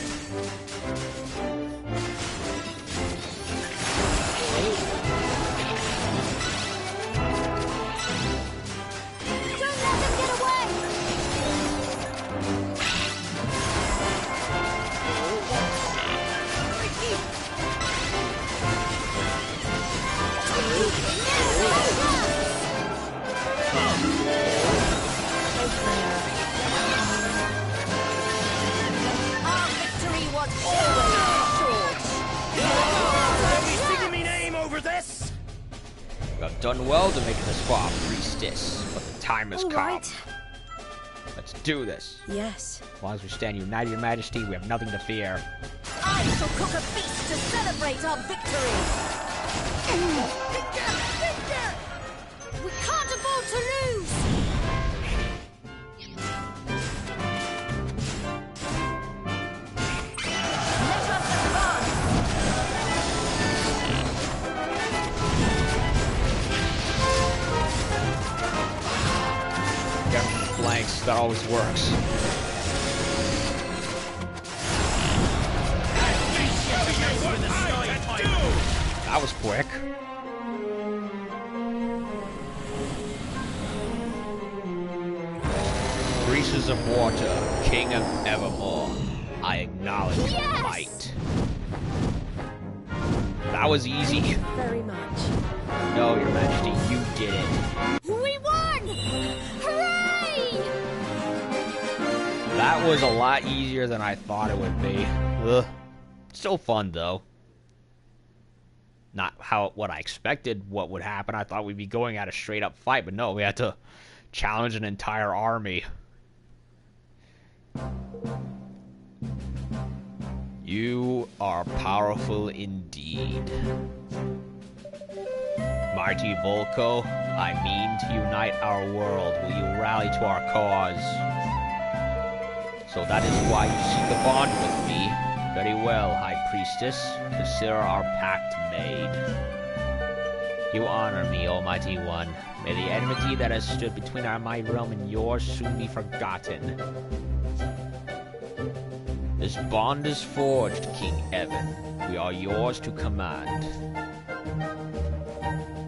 done well to make it this far, priestess, but the time has All come. right. Let's do this. Yes. As long as we stand united, Your Majesty, we have nothing to fear. I shall cook a feast to celebrate our victory. Victor! Victor! We can't afford to lose! Let us advance. Get from the flanks, that always works. That was quick. Breezes of water, king of evermore. I acknowledge your Yes! might. That was easy. Very much. No, Your Majesty, you did it. We won! Hooray! That was a lot easier than I thought it would be. Ugh. Still fun, though. Not what I expected what would happen. I thought we'd be going at a straight-up fight, but no, we had to challenge an entire army. You are powerful indeed. Mighty Volko, I mean to unite our world. Will you rally to our cause? So that is why you seek a bond with me. Very well, High Priestess. Consider our pact made. You honor me, Almighty One. May the enmity that has stood between my realm and yours soon be forgotten. This bond is forged, King Evan. We are yours to command.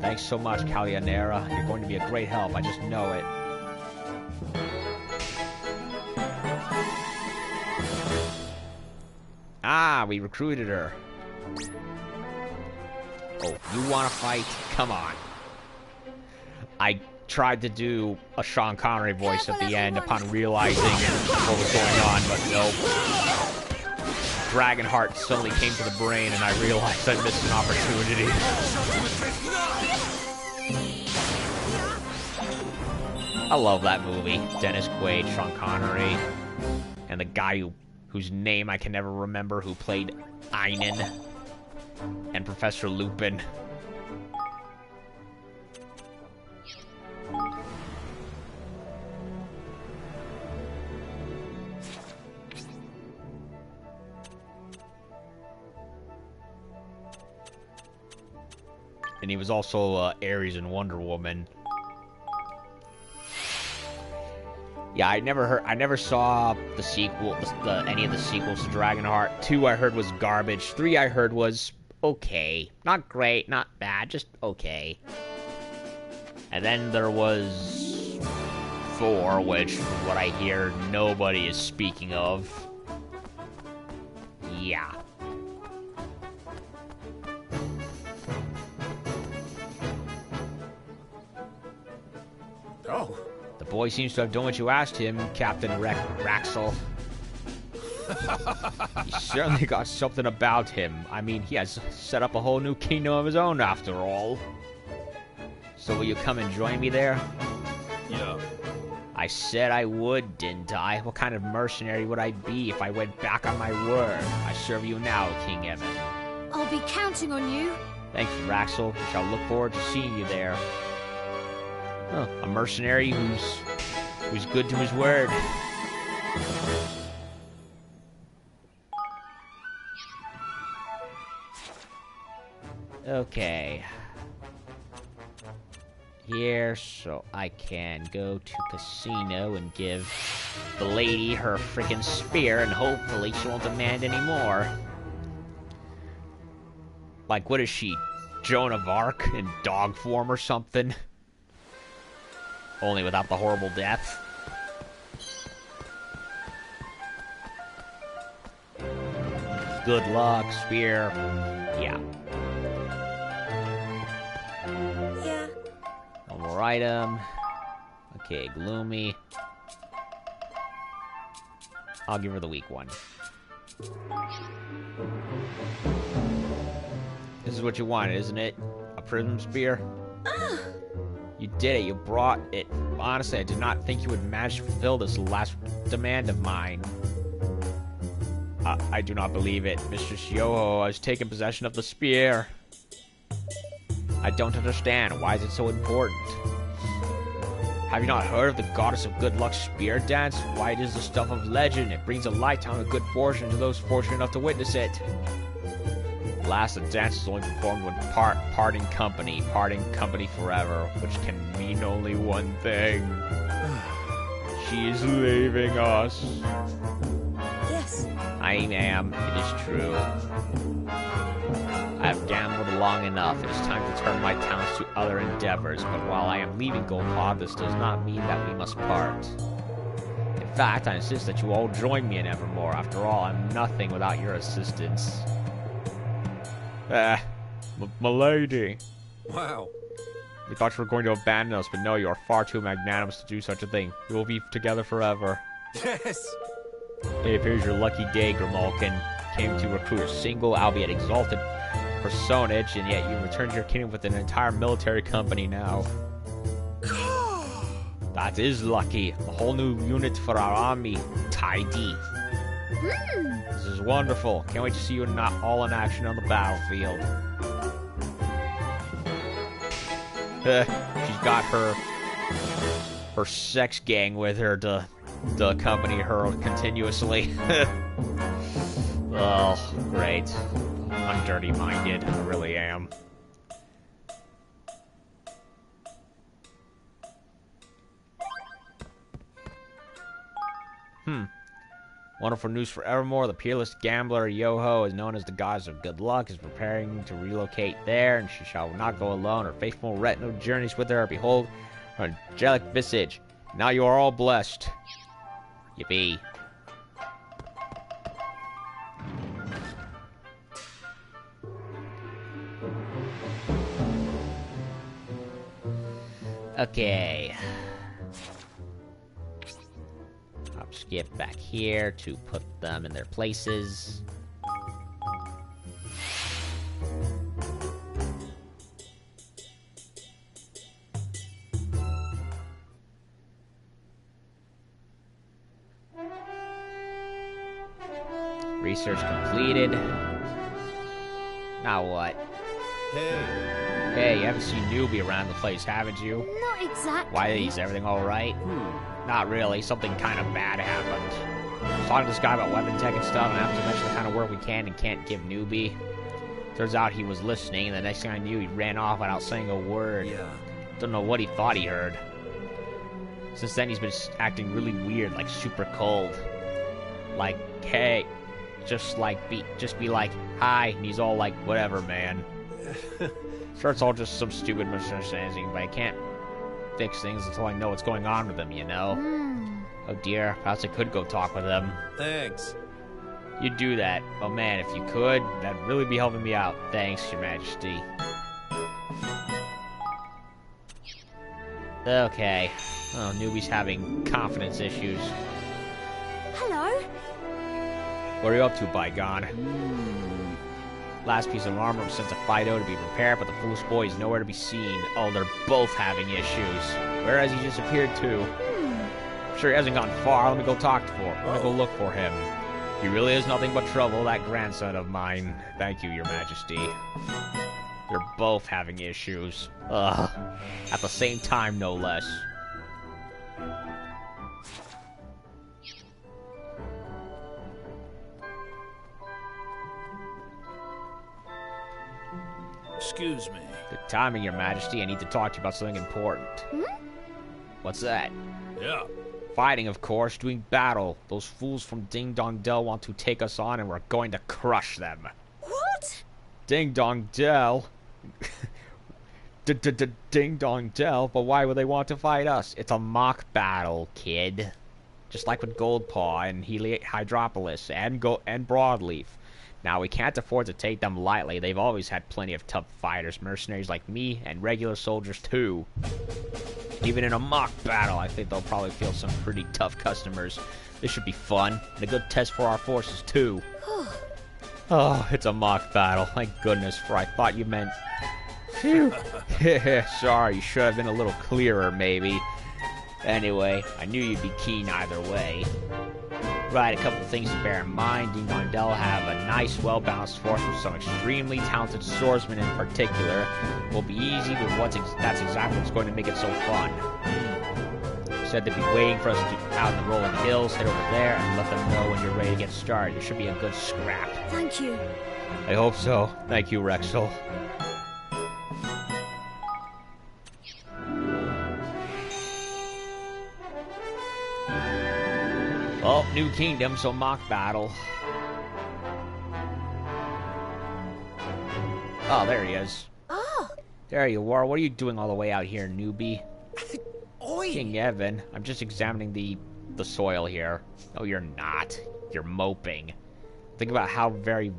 Thanks so much, Calianera. You're going to be a great help, I just know it. Ah, we recruited her. Oh, you want to fight? Come on. I tried to do a Sean Connery voice at the end upon realizing what was going on, but nope. Dragonheart suddenly came to the brain and I realized I missed an opportunity. I love that movie. Dennis Quaid, Sean Connery, and the guy whose name I can never remember who played Einan and Professor Lupin. And he was also Ares in Wonder Woman. Yeah, I never saw the sequel, any of the sequels to Dragonheart. 2 I heard was garbage. 3 I heard was okay. Not great, not bad, just okay. And then there was 4, which, from what I hear, nobody is speaking of. Yeah. Oh. The boy seems to have done what you asked him, Captain Raxel. He certainly got something about him. I mean, he has set up a whole new kingdom of his own, after all. So will you come and join me there? Yeah. I said I would, didn't I? What kind of mercenary would I be if I went back on my word? I serve you now, King Evan. I'll be counting on you. Thank you, Raxel. We shall look forward to seeing you there. Huh, a mercenary who's good to his word. Okay. Here, so I can go to casino and give the lady her freaking spear, and hopefully she won't demand any more. Like, what is she? Joan of Arc in dog form or something? Only without the horrible death. Good luck, spear. Yeah. Yeah. One more item. Okay, gloomy. I'll give her the weak one. This is what you wanted, isn't it? A prism spear? You did it. You brought it. Honestly, I did not think you would manage to fulfill this last demand of mine. I do not believe it. Mistress Yoho has taken possession of the spear. I don't understand. Why is it so important? Have you not heard of the goddess of good luck spear dance? Why, it is the stuff of legend. It brings a lifetime of good fortune to those fortunate enough to witness it. Alas, the dance is only performed when parting company forever, which can mean only one thing. She is leaving us. Yes. I am. It is true. I have gambled long enough. It is time to turn my talents to other endeavors, but while I am leaving Goldpaw, this does not mean that we must part. In fact, I insist that you all join me in Evermore. After all, I'm nothing without your assistance. Milady. Wow. We thought you were going to abandon us, but no, you are far too magnanimous to do such a thing. We will be together forever. Yes. It appears your lucky day, Grimalkin, came to recruit a single, albeit exalted, personage, and yet you returned to your kingdom with an entire military company now. That is lucky. A whole new unit for our army. Tidy. This is wonderful. Can't wait to see you all in action on the battlefield. She's got her sex gang with her to accompany her continuously. Oh, great. I'm dirty-minded. I really am. Wonderful news for Evermore. The peerless gambler Yoho, is known as the goddess of good luck, is preparing to relocate there, and she shall not go alone. Her faithful retinue journeys with her. Behold, her angelic visage. Now you are all blessed. Yippee. Okay. I'll skip back here to put them in their places. Research completed. Now what? Hey, you haven't seen Newbie around the place, haven't you? Not exactly. Why, is everything alright? Not really. Something kind of bad happened. I was talking to this guy about weapon tech and stuff, and I have to mention the kind of work we can and can't give Newbie. Turns out he was listening, and the next thing I knew, he ran off without saying a word. Yeah. Don't know what he thought he heard. Since then, he's been acting really weird, like super cold. Like, hey, just be like, hi, and he's all like, whatever, man. Sure, it's all just some stupid misunderstanding, but I can't fix things until I know what's going on with them, you know? Oh dear, perhaps I could go talk with them. Thanks. You'd do that. Oh man, if you could, that'd really be helping me out. Thanks, Your Majesty. Okay. Oh, Newbie's having confidence issues. Hello? What are you up to, Bygone? Last piece of armor was sent to Fido to be repaired, but the foolish boy is nowhere to be seen. Oh, they're both having issues. Where has he disappeared to? I'm sure he hasn't gone far. Let me go Let me go look for him. He really is nothing but trouble, that grandson of mine. Thank you, Your Majesty. They're both having issues. Ugh. At the same time, no less. Excuse me. Good timing, Your Majesty. I need to talk to you about something important. What's that? Yeah. Fighting, of course. Doing battle. Those fools from Ding Dong Dell want to take us on, and we're going to crush them. What? Ding Dong Dell? Ding Dong Dell? But why would they want to fight us? It's a mock battle, kid. Just like with Goldpaw and Hydropolis and Broadleaf. Now, we can't afford to take them lightly. They've always had plenty of tough fighters, mercenaries like me, and regular soldiers too. Even in a mock battle, I think they'll probably feel some pretty tough customers. This should be fun, and a good test for our forces too. Oh, it's a mock battle. Thank goodness, for I thought you meant Phew. Sorry, you should have been a little clearer, maybe. Anyway, I knew you'd be keen either way. Right, a couple of things to bear in mind. Ding Dong Dell have a nice, well-balanced force with some extremely talented swordsmen in particular. Will be easy, but that's exactly what's going to make it so fun. Said they'd be waiting for us to out in the rolling hills. Head over there and let them know when you're ready to get started. It should be a good scrap. Thank you. I hope so. Thank you, Rexel. Oh, new kingdom, so mock battle. Oh, there he is. Ah. There you are. What are you doing all the way out here, newbie? Oi! King Evan, I'm just examining the soil here. No, you're not. You're moping. Think about how various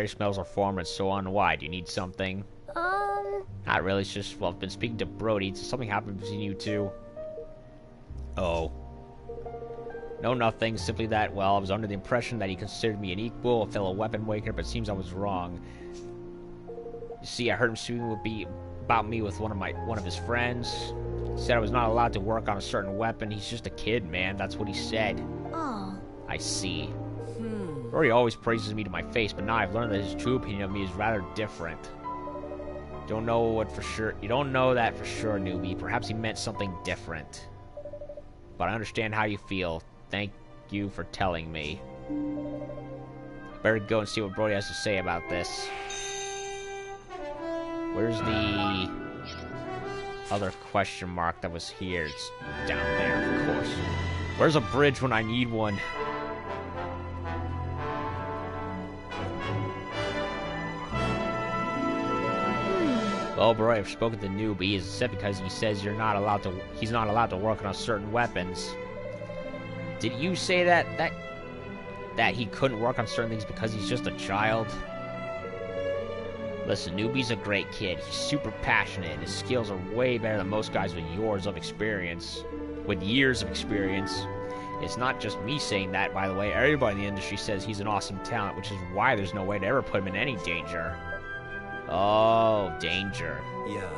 smells are formed and so on. Why? Do you need something? Not really. It's just, well, I've been speaking to Brody. Something happened between you two. Oh. No, nothing. Simply that, well, I was under the impression that he considered me an equal, a fellow weapon maker, but it seems I was wrong. You see, I heard him speaking about me with one of his friends. He said I was not allowed to work on a certain weapon. He's just a kid, man. That's what he said. Oh. I see. Rory always praises me to my face, but now I've learned that his true opinion of me is rather different. You don't know that for sure, newbie. Perhaps he meant something different. But I understand how you feel. Thank you for telling me. Better go and see what Brody has to say about this. Where's the other question mark that was here? It's down there, of course. Where's a bridge when I need one? Well, Brody, I've spoken to Newbie. He is upset because he says he's not allowed to work on certain weapons. Did you say that he couldn't work on certain things because he's just a child? Listen, Newbie's a great kid. He's super passionate, and his skills are way better than most guys with years of experience. It's not just me saying that, by the way. Everybody in the industry says he's an awesome talent, which is why there's no way to ever put him in any danger. Oh, danger. Yeah.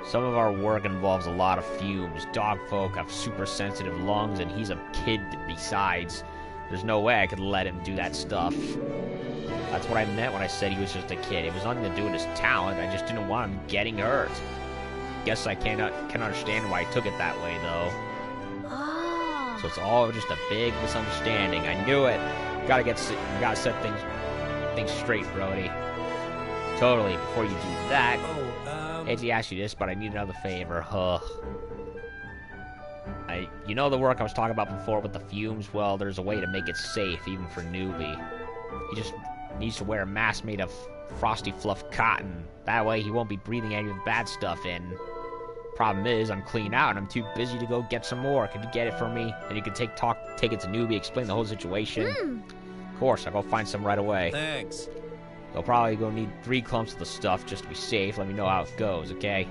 Some of our work involves a lot of fumes. Dogfolk have super sensitive lungs, and he's a kid besides. There's no way I could let him do that stuff. That's what I meant when I said he was just a kid. It was nothing to do with his talent. I just didn't want him getting hurt. Guess I can understand why he took it that way, though. Ah. So it's all just a big misunderstanding. I knew it. Gotta set things straight, Brody. Totally. Before you do that, I hate to ask you this, but I need another favor. You know the work I was talking about before with the fumes? Well, there's a way to make it safe, even for Newbie. He just needs to wear a mask made of frosty fluff cotton. That way he won't be breathing any of the bad stuff in. Problem is, I'm clean out and I'm too busy to go get some more. Could you get it for me? Then you can take it to Newbie, explain the whole situation. Of course, I'll go find some right away. Thanks. They'll probably go need 3 clumps of the stuff just to be safe. Let me know how it goes, okay?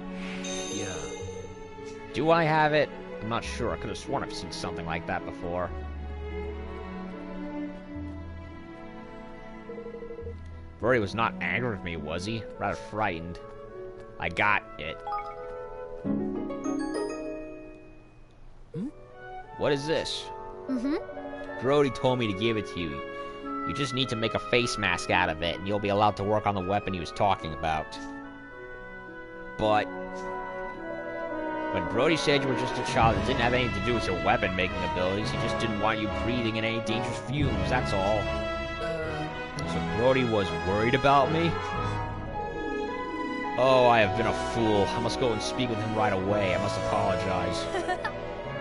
Yeah. Do I have it? I'm not sure. I could have sworn I've seen something like that before. Brody was not angry with me, was he? Rather frightened. I got it. What is this? Brody told me to give it to you. You just need to make a face mask out of it, and you'll be allowed to work on the weapon he was talking about. But when Brody said you were just a child, it didn't have anything to do with your weapon-making abilities. He just didn't want you breathing in any dangerous fumes, that's all. So Brody was worried about me? Oh, I have been a fool. I must go and speak with him right away. I must apologize.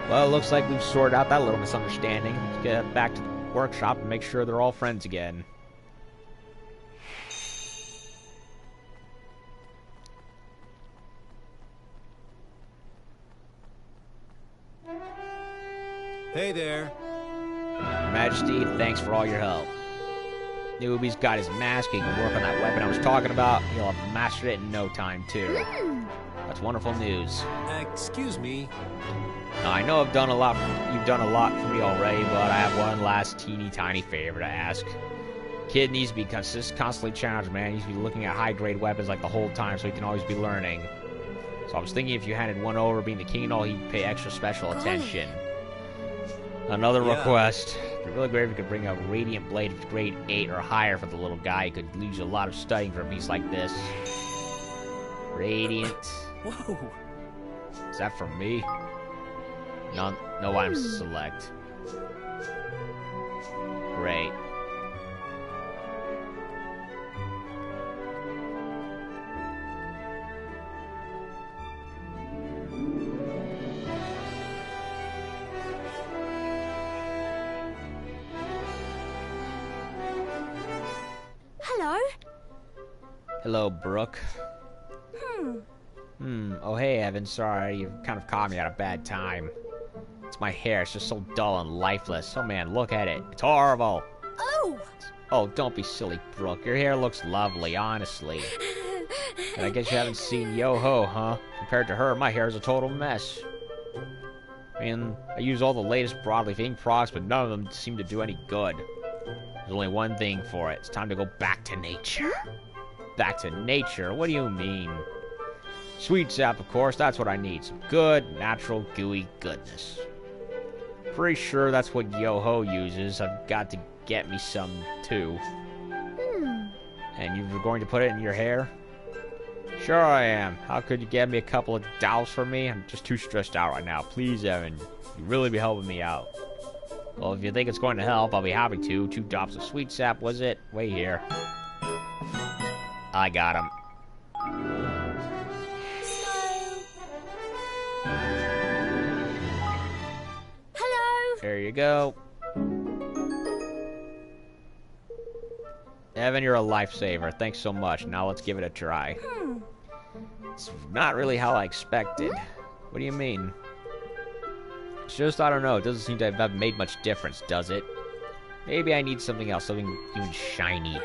Well, it looks like we've sorted out that little misunderstanding. Let's get back to the workshop and make sure they're all friends again. Hey there. Your Majesty, thanks for all your help. Newbie's got his mask. He can work on that weapon I was talking about. He'll have mastered it in no time, too. That's wonderful news. Excuse me. Now, I know you've done a lot for me already, but I have one last teeny tiny favor to ask. Kid needs to be constantly challenged, man. He needs to be looking at high-grade weapons like the whole time so he can always be learning. So I was thinking if you handed one over being the king and all, he'd pay extra special attention. Another request. It'd be really great if you could bring a Radiant Blade of grade 8 or higher for the little guy. He could lose a lot of studying for a piece like this. Radiant. Whoa. Is that for me? No items to select. Great. Hello. Hello, Brooke. Oh, hey, Evan. Sorry, you kind of caught me at a bad time. It's my hair. It's just so dull and lifeless. Oh, man, look at it. It's horrible. Oh. Oh, don't be silly, Brooke. Your hair looks lovely, honestly. And I guess you haven't seen Yo-Ho, huh? Compared to her, my hair is a total mess. I mean, I use all the latest broadly fitting products, but none of them seem to do any good. There's only one thing for it. It's time to go back to nature. Back to nature? What do you mean? Sweet sap, of course. That's what I need. Some good, natural, gooey goodness. Pretty sure that's what Yo-Ho uses. I've got to get me some, too. And you're going to put it in your hair? Sure I am. How could you get me a couple of dollars for me? I'm just too stressed out right now. Please, Evan. You'd really be helping me out. Well, if you think it's going to help, I'll be happy to. 2 drops of sweet sap, was it? Wait here. I got him. Hello. There you go. Evan, you're a lifesaver. Thanks so much. Now let's give it a try. It's not really how I expected. What do you mean? It's just, I don't know. It doesn't seem to have made much difference, does it? Maybe I need something else, something even shiny.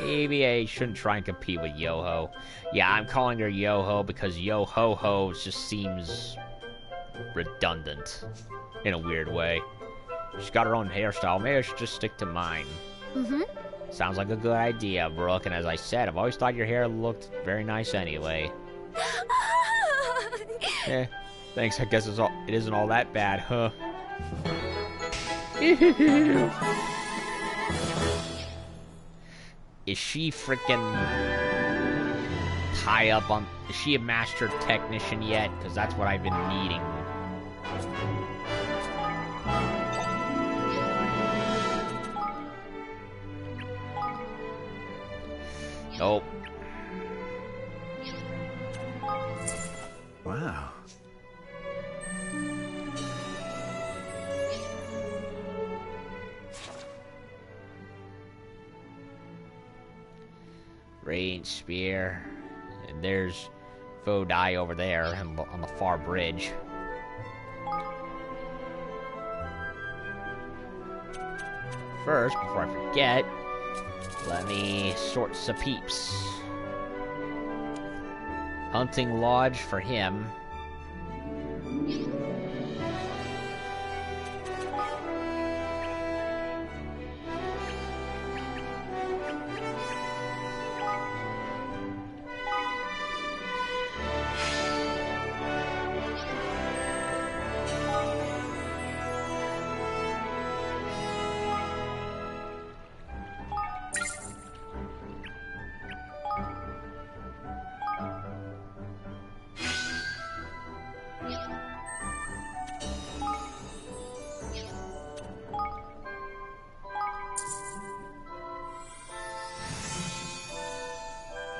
Maybe I shouldn't try and compete with Yo-Ho. Yeah, I'm calling her Yo-Ho because Yo-Ho-Ho just seems redundant in a weird way. She's got her own hairstyle. Maybe I should just stick to mine. Sounds like a good idea, Brooke. And as I said, I've always thought your hair looked very nice anyway. Thanks. I guess it isn't all that bad, huh? Is she freaking high up on... Is she a master technician yet? Because that's what I've been needing. Nope. Wow. Radiant Spear. And there's Fodai over there on the far bridge. First, before I forget, let me sort some peeps. Hunting Lodge for him.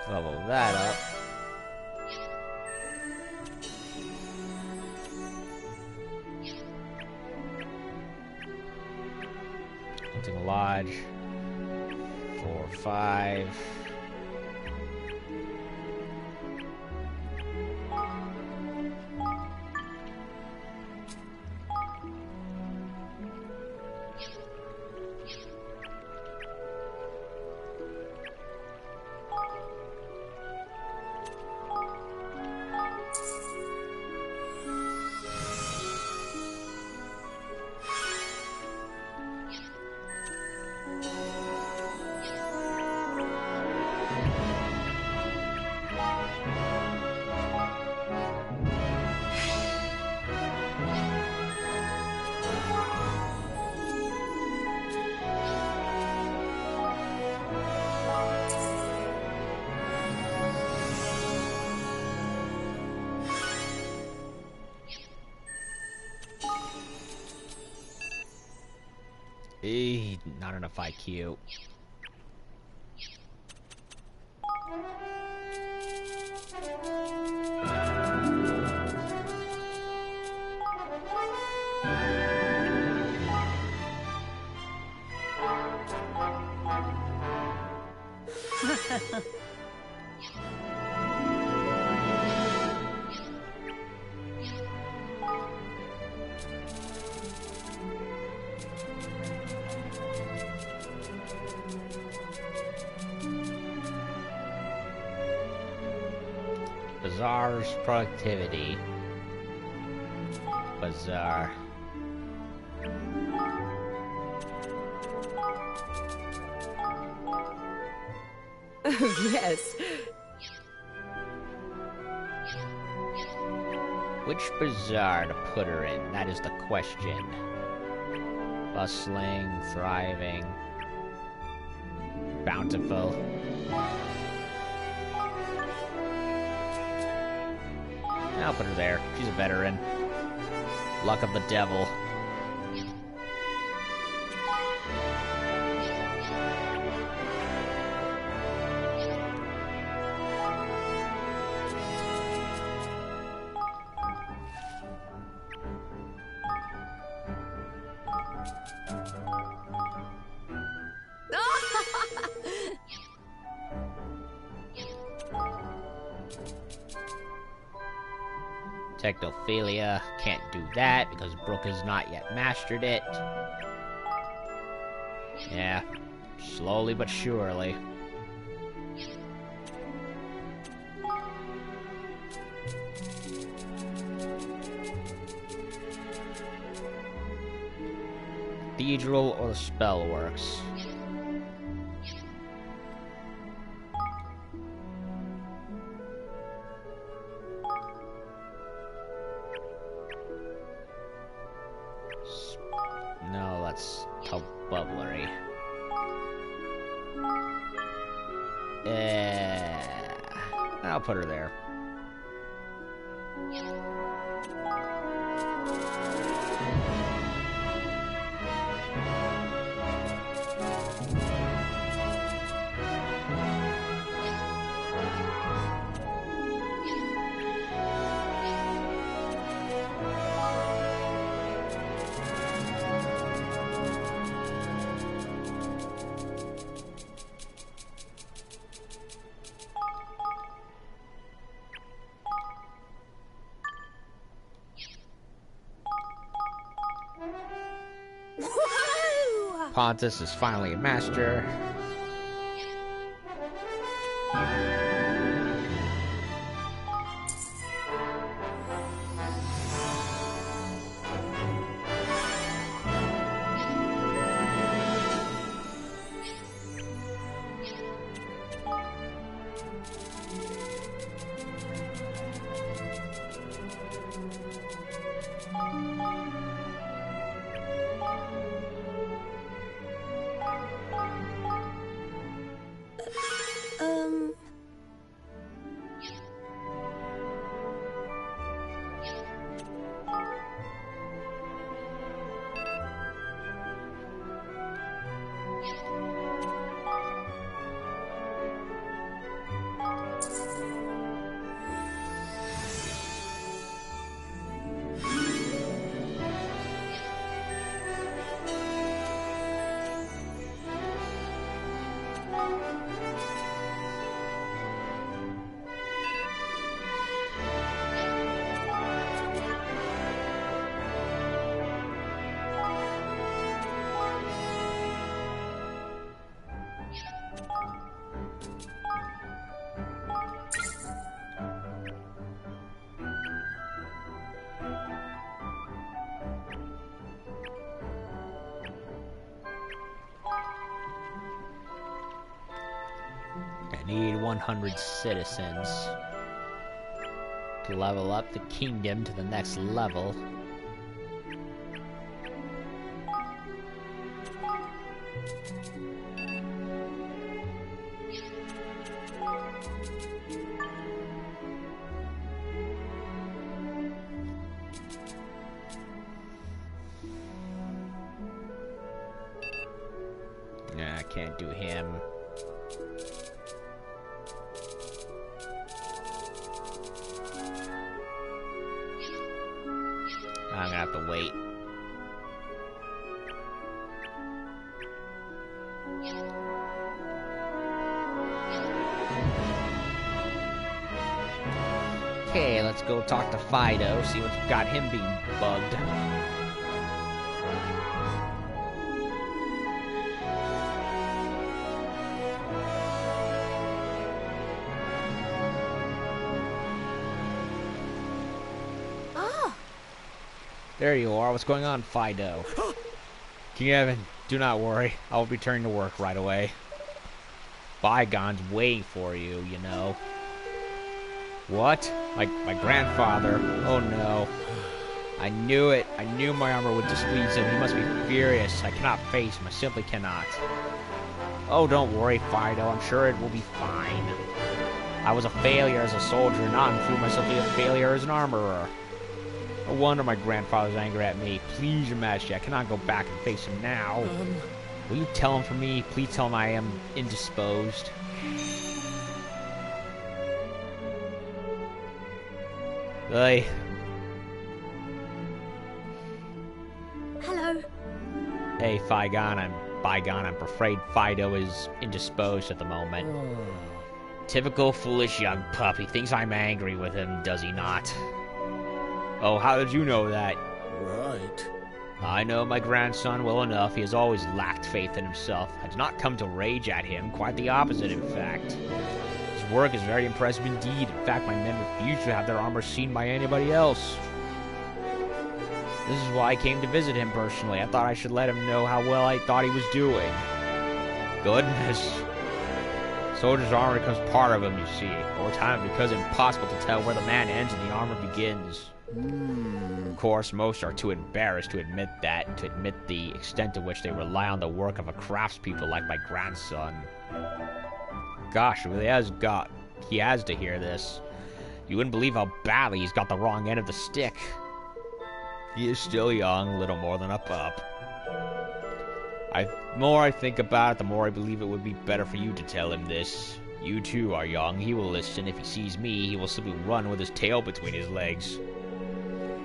Level that up. Hunting Lodge. 4, 5. Not enough IQ. Bazaar's productivity. Bazaar. Yes. Which bazaar to put her in? That is the question. Bustling, thriving, bountiful. I'll put her there. She's a veteran. Luck of the devil. Technophilia, can't do that because Brooke has not yet mastered it. Yeah, slowly but surely. Cathedral or the spell works. No, that's bubblery. I'll put her there. Woohoo! Pontus is finally a master. I need 100 citizens to level up the kingdom to the next level. can't do him. I'm gonna have to wait. Okay, let's go talk to Fido, see what's got him being bugged. There you are. What's going on, Fido? King Evan, do not worry. I will be returning to work right away. Bygone's waiting for you, you know. What? My grandfather? Oh no. I knew it. I knew my armor would displease him. He must be furious. I cannot face him. I simply cannot. Oh, don't worry, Fido. I'm sure it will be fine. I was a failure as a soldier, not improve myself to be a failure as an armorer. No wonder my grandfather's angry at me. Please, Your Majesty, I cannot go back and face him now. Will you tell him for me? Please tell him I am indisposed. Hey. Hello. Hey, Bygone, I'm afraid Fido is indisposed at the moment. Typical foolish young pup. He thinks I'm angry with him, does he not? Oh, how did you know that? Right. I know my grandson well enough. He has always lacked faith in himself. I did not come to rage at him. Quite the opposite, in fact. His work is very impressive indeed. In fact, my men refuse to have their armor seen by anybody else. This is why I came to visit him personally. I thought I should let him know how well I thought he was doing. Goodness. Soldier's armor becomes part of him, you see. Over time, it becomes impossible to tell where the man ends and the armor begins. Of course, most are too embarrassed to admit that, to admit the extent to which they rely on the work of a craftspeople like my grandson. Gosh, he has to hear this. You wouldn't believe how badly he's got the wrong end of the stick. He is still young, little more than a pup. The more I think about it, the more I believe it would be better for you to tell him this. You too are young. He will listen. If he sees me, he will simply run with his tail between his legs.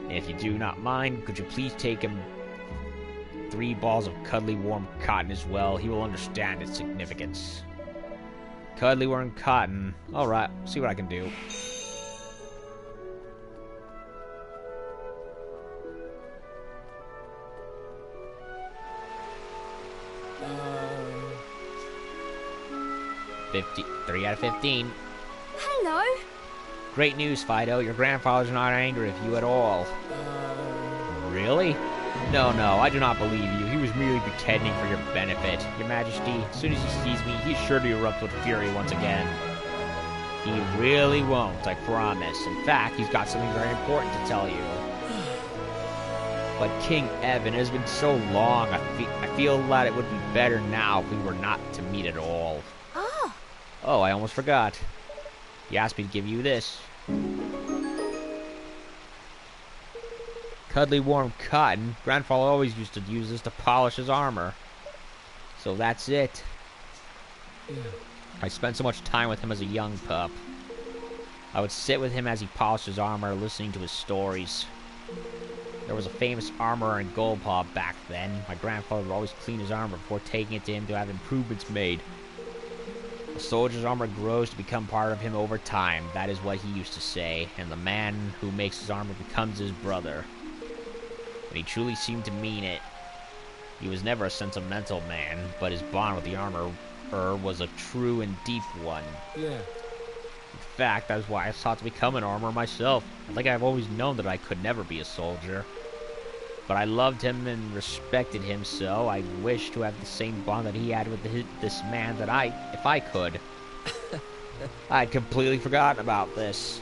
And if you do not mind, could you please take him 3 balls of cuddly warm cotton as well? He will understand its significance. Cuddly warm cotton. Alright, see what I can do. Uh... 3 out of 15. Hello. Great news, Fido. Your grandfather's not angry with you at all. Really? No, I do not believe you. He was merely pretending for your benefit. Your Majesty, as soon as he sees me, he's sure to erupt with fury once again. He really won't, I promise. In fact, he's got something very important to tell you. But King Evan, it has been so long. I feel that it would be better now if we were not to meet at all. Oh, I almost forgot. He asked me to give you this. Cuddly warm cotton. Grandfather always used to use this to polish his armor. So that's it. I spent so much time with him as a young pup. I would sit with him as he polished his armor, listening to his stories. There was a famous armorer in Goldpaw back then. My grandfather would always clean his armor before taking it to him to have improvements made. A soldier's armor grows to become part of him over time. That is what he used to say. And the man who makes his armor becomes his brother. And he truly seemed to mean it. He was never a sentimental man, but his bond with the armorer was a true and deep one. Yeah. In fact, that is why I sought to become an armorer myself. I think I've always known that I could never be a soldier. But I loved him and respected him, so I wished to have the same bond that he had with this man that if I could. I had completely forgotten about this.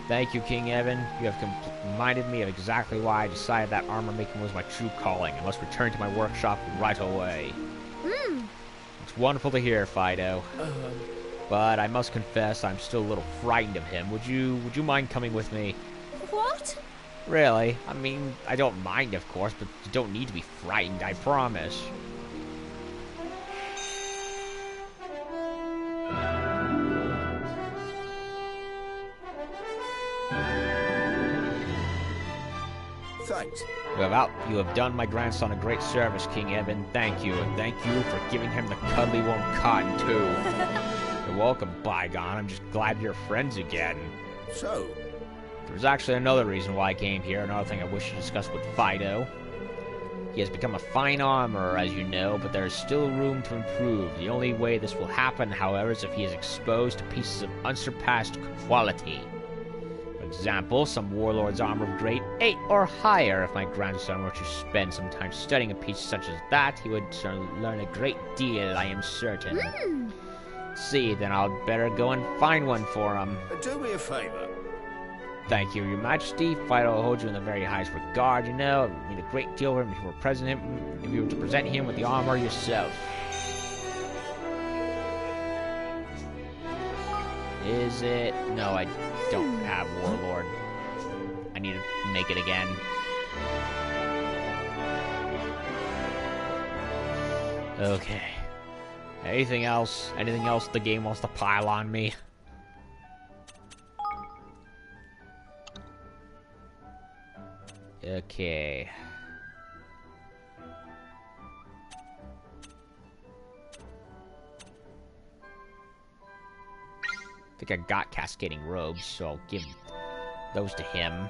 Thank you, King Evan. You have reminded me of exactly why I decided that armor making was my true calling. I must return to my workshop right away. It's wonderful to hear, Fido. But I must confess, I'm still a little frightened of him. Would you mind coming with me? What? Really? I mean, I don't mind, of course, but you don't need to be frightened, I promise. Thanks. You have done my grandson a great service, King Evan. Thank you, and thank you for giving him the cuddly warm cotton, too. You're welcome, Bygone. I'm just glad you're friends again. So, There's actually another reason why I came here, another thing I wish to discuss with Fido. He has become a fine armorer, as you know, but there is still room to improve. The only way this will happen, however, is if he is exposed to pieces of unsurpassed quality. For example, some warlord's armor of grade 8 or higher. If my grandson were to spend some time studying a piece such as that, he would learn a great deal, I am certain. See, then I'll better go and find one for him. do me a favor. Thank you, Your Majesty. Fido will hold you in the very highest regard, you know. It would mean a great deal for him if you were to present him with the armor yourself. Is it? No, I don't have Warlord. I need to make it again. Okay. Anything else? Anything else the game wants to pile on me? Okay. I think I got cascading robes, so I'll give those to him.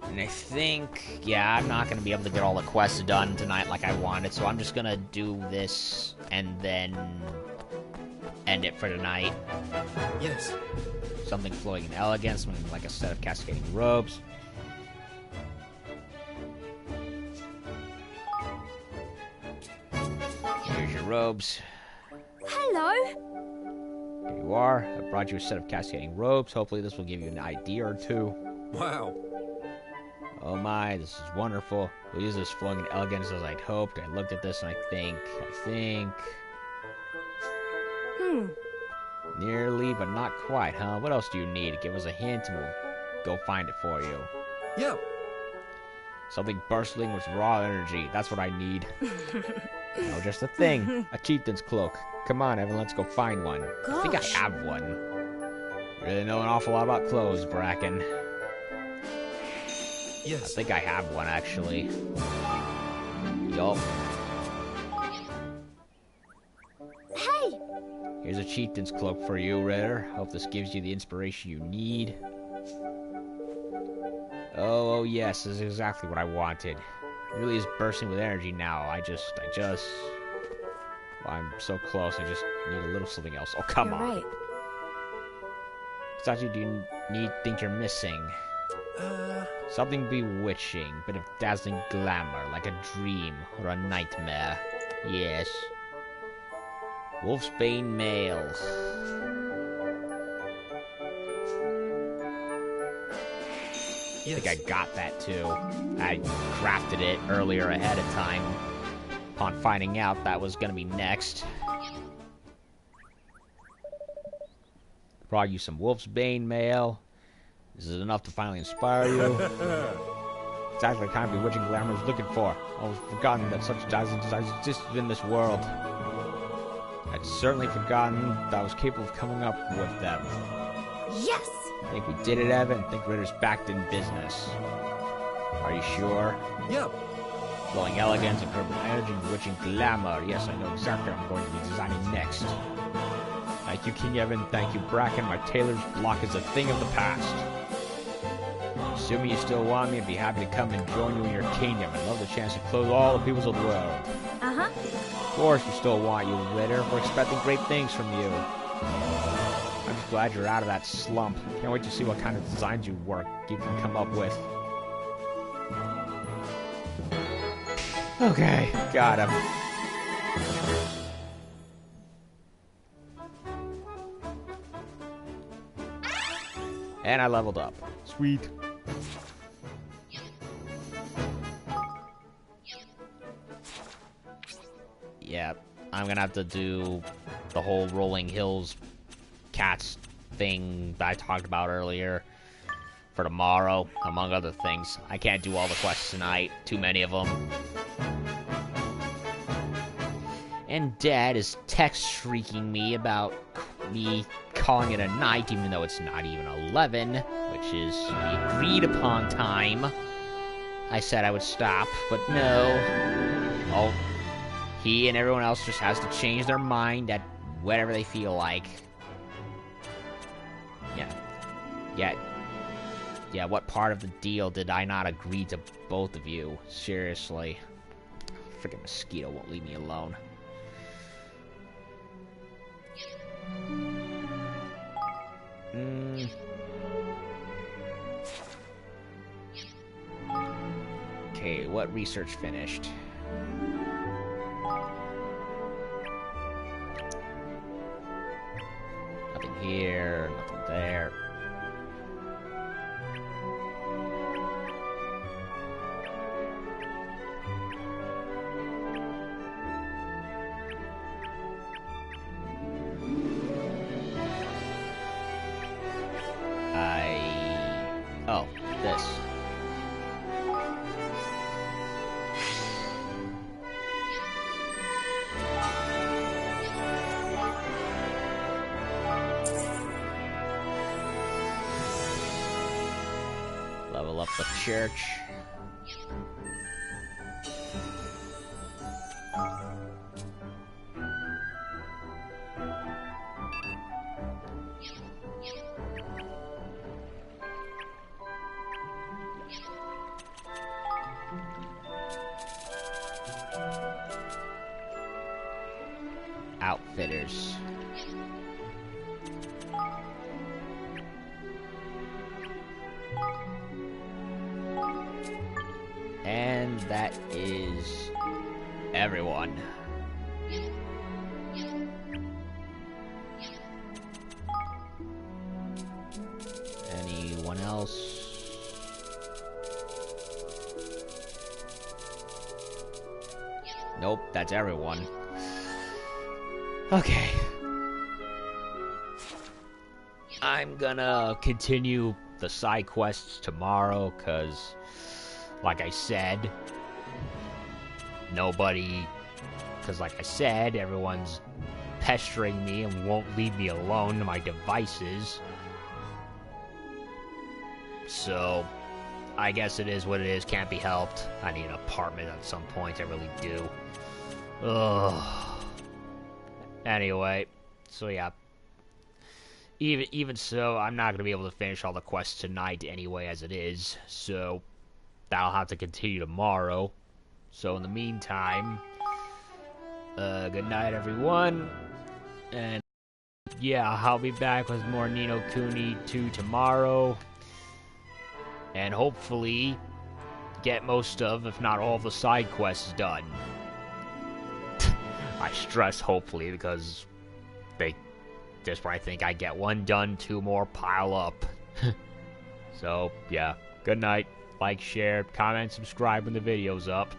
And I think, yeah, I'm not going to be able to get all the quests done tonight like I wanted, so I'm just going to do this and then end it for tonight. Yes. Something flowing in elegance, something like a set of cascading robes. Here's your robes. Hello. Here you are. I brought you a set of cascading robes. Hopefully this will give you an idea or two. Wow. Oh my, this is wonderful. We'll use this flowing in elegance as I'd hoped. I looked at this and I think... Nearly, but not quite, huh? What else do you need? Give us a hint and we'll go find it for you. Yeah. Something bursting with raw energy. That's what I need. No, just a thing. A chieftain's cloak. Come on, Evan, let's go find one. Gosh. I think I have one. You really know an awful lot about clothes, Bracken. Yes. I think I have one, actually. Yup. Hey. Here's a chieftain's cloak for you, Ritter. Hope this gives you the inspiration you need. Oh, yes, this is exactly what I wanted. It really is bursting with energy now. Well, I'm so close, I just need a little something else. Oh, come You're on. right. Exactly do you think you're missing? Something bewitching, bit of dazzling glamour, like a dream or a nightmare. Yes. Wolfsbane mail. Yes. I think I got that too. I crafted it earlier ahead of time. Upon finding out that was gonna be next. Brought you some Wolfsbane mail. This is enough to finally inspire you. Exactly the kind of bewitching glamour I was looking for. I've forgotten that such dazzling desires existed in this world. I'd certainly forgotten that I was capable of coming up with them. Yes. I think we did it, Evan. I think Ritter's back in business. Are you sure? Yeah. Flowing elegance and urban energy and bewitching glamour. Yes, I know exactly what I'm going to be designing next. Thank you, King Evan. Thank you, Bracken. My tailor's block is a thing of the past. Assuming you still want me, I'd be happy to come and join you in your kingdom. I'd love the chance to clothe all the peoples of the world. Uh-huh. Of course we still want you, Ritter. We're expecting great things from you. I'm just glad you're out of that slump. Can't wait to see what kind of designs you can come up with. Okay, got him. And I leveled up. Sweet. yeah, I'm gonna have to do the whole Rolling Hills cats thing that I talked about earlier for tomorrow, among other things. I can't do all the quests tonight. Too many of them. And Dad is text shrieking me about me calling it a night, even though it's not even 11, which is the agreed upon time. I said I would stop, but no. Oh, he and everyone else just has to change their mind at whatever they feel like. Yeah, what part of the deal did I not agree to both of you? Seriously. Freaking mosquito won't leave me alone. Okay, what research finished? Nothing here, nothing there. Oh, this. Level up the church. Outfitters. And that is everyone. Anyone else? Nope, that's everyone. Okay. I'm gonna continue the side quests tomorrow, because, like I said, everyone's pestering me and won't leave me alone to my devices. So, I guess it is what it is, can't be helped. I need an apartment at some point, I really do. Ugh. Anyway, so yeah. Even so, I'm not going to be able to finish all the quests tonight anyway as it is, so that'll have to continue tomorrow. So in the meantime, good night everyone, and yeah, I'll be back with more Ni no Kuni 2 tomorrow, and hopefully get most of, if not all, the side quests done. I stress hopefully, because just when I think I get one done, two more pile up. So, yeah. Good night. Like, share, comment, subscribe when the video's up.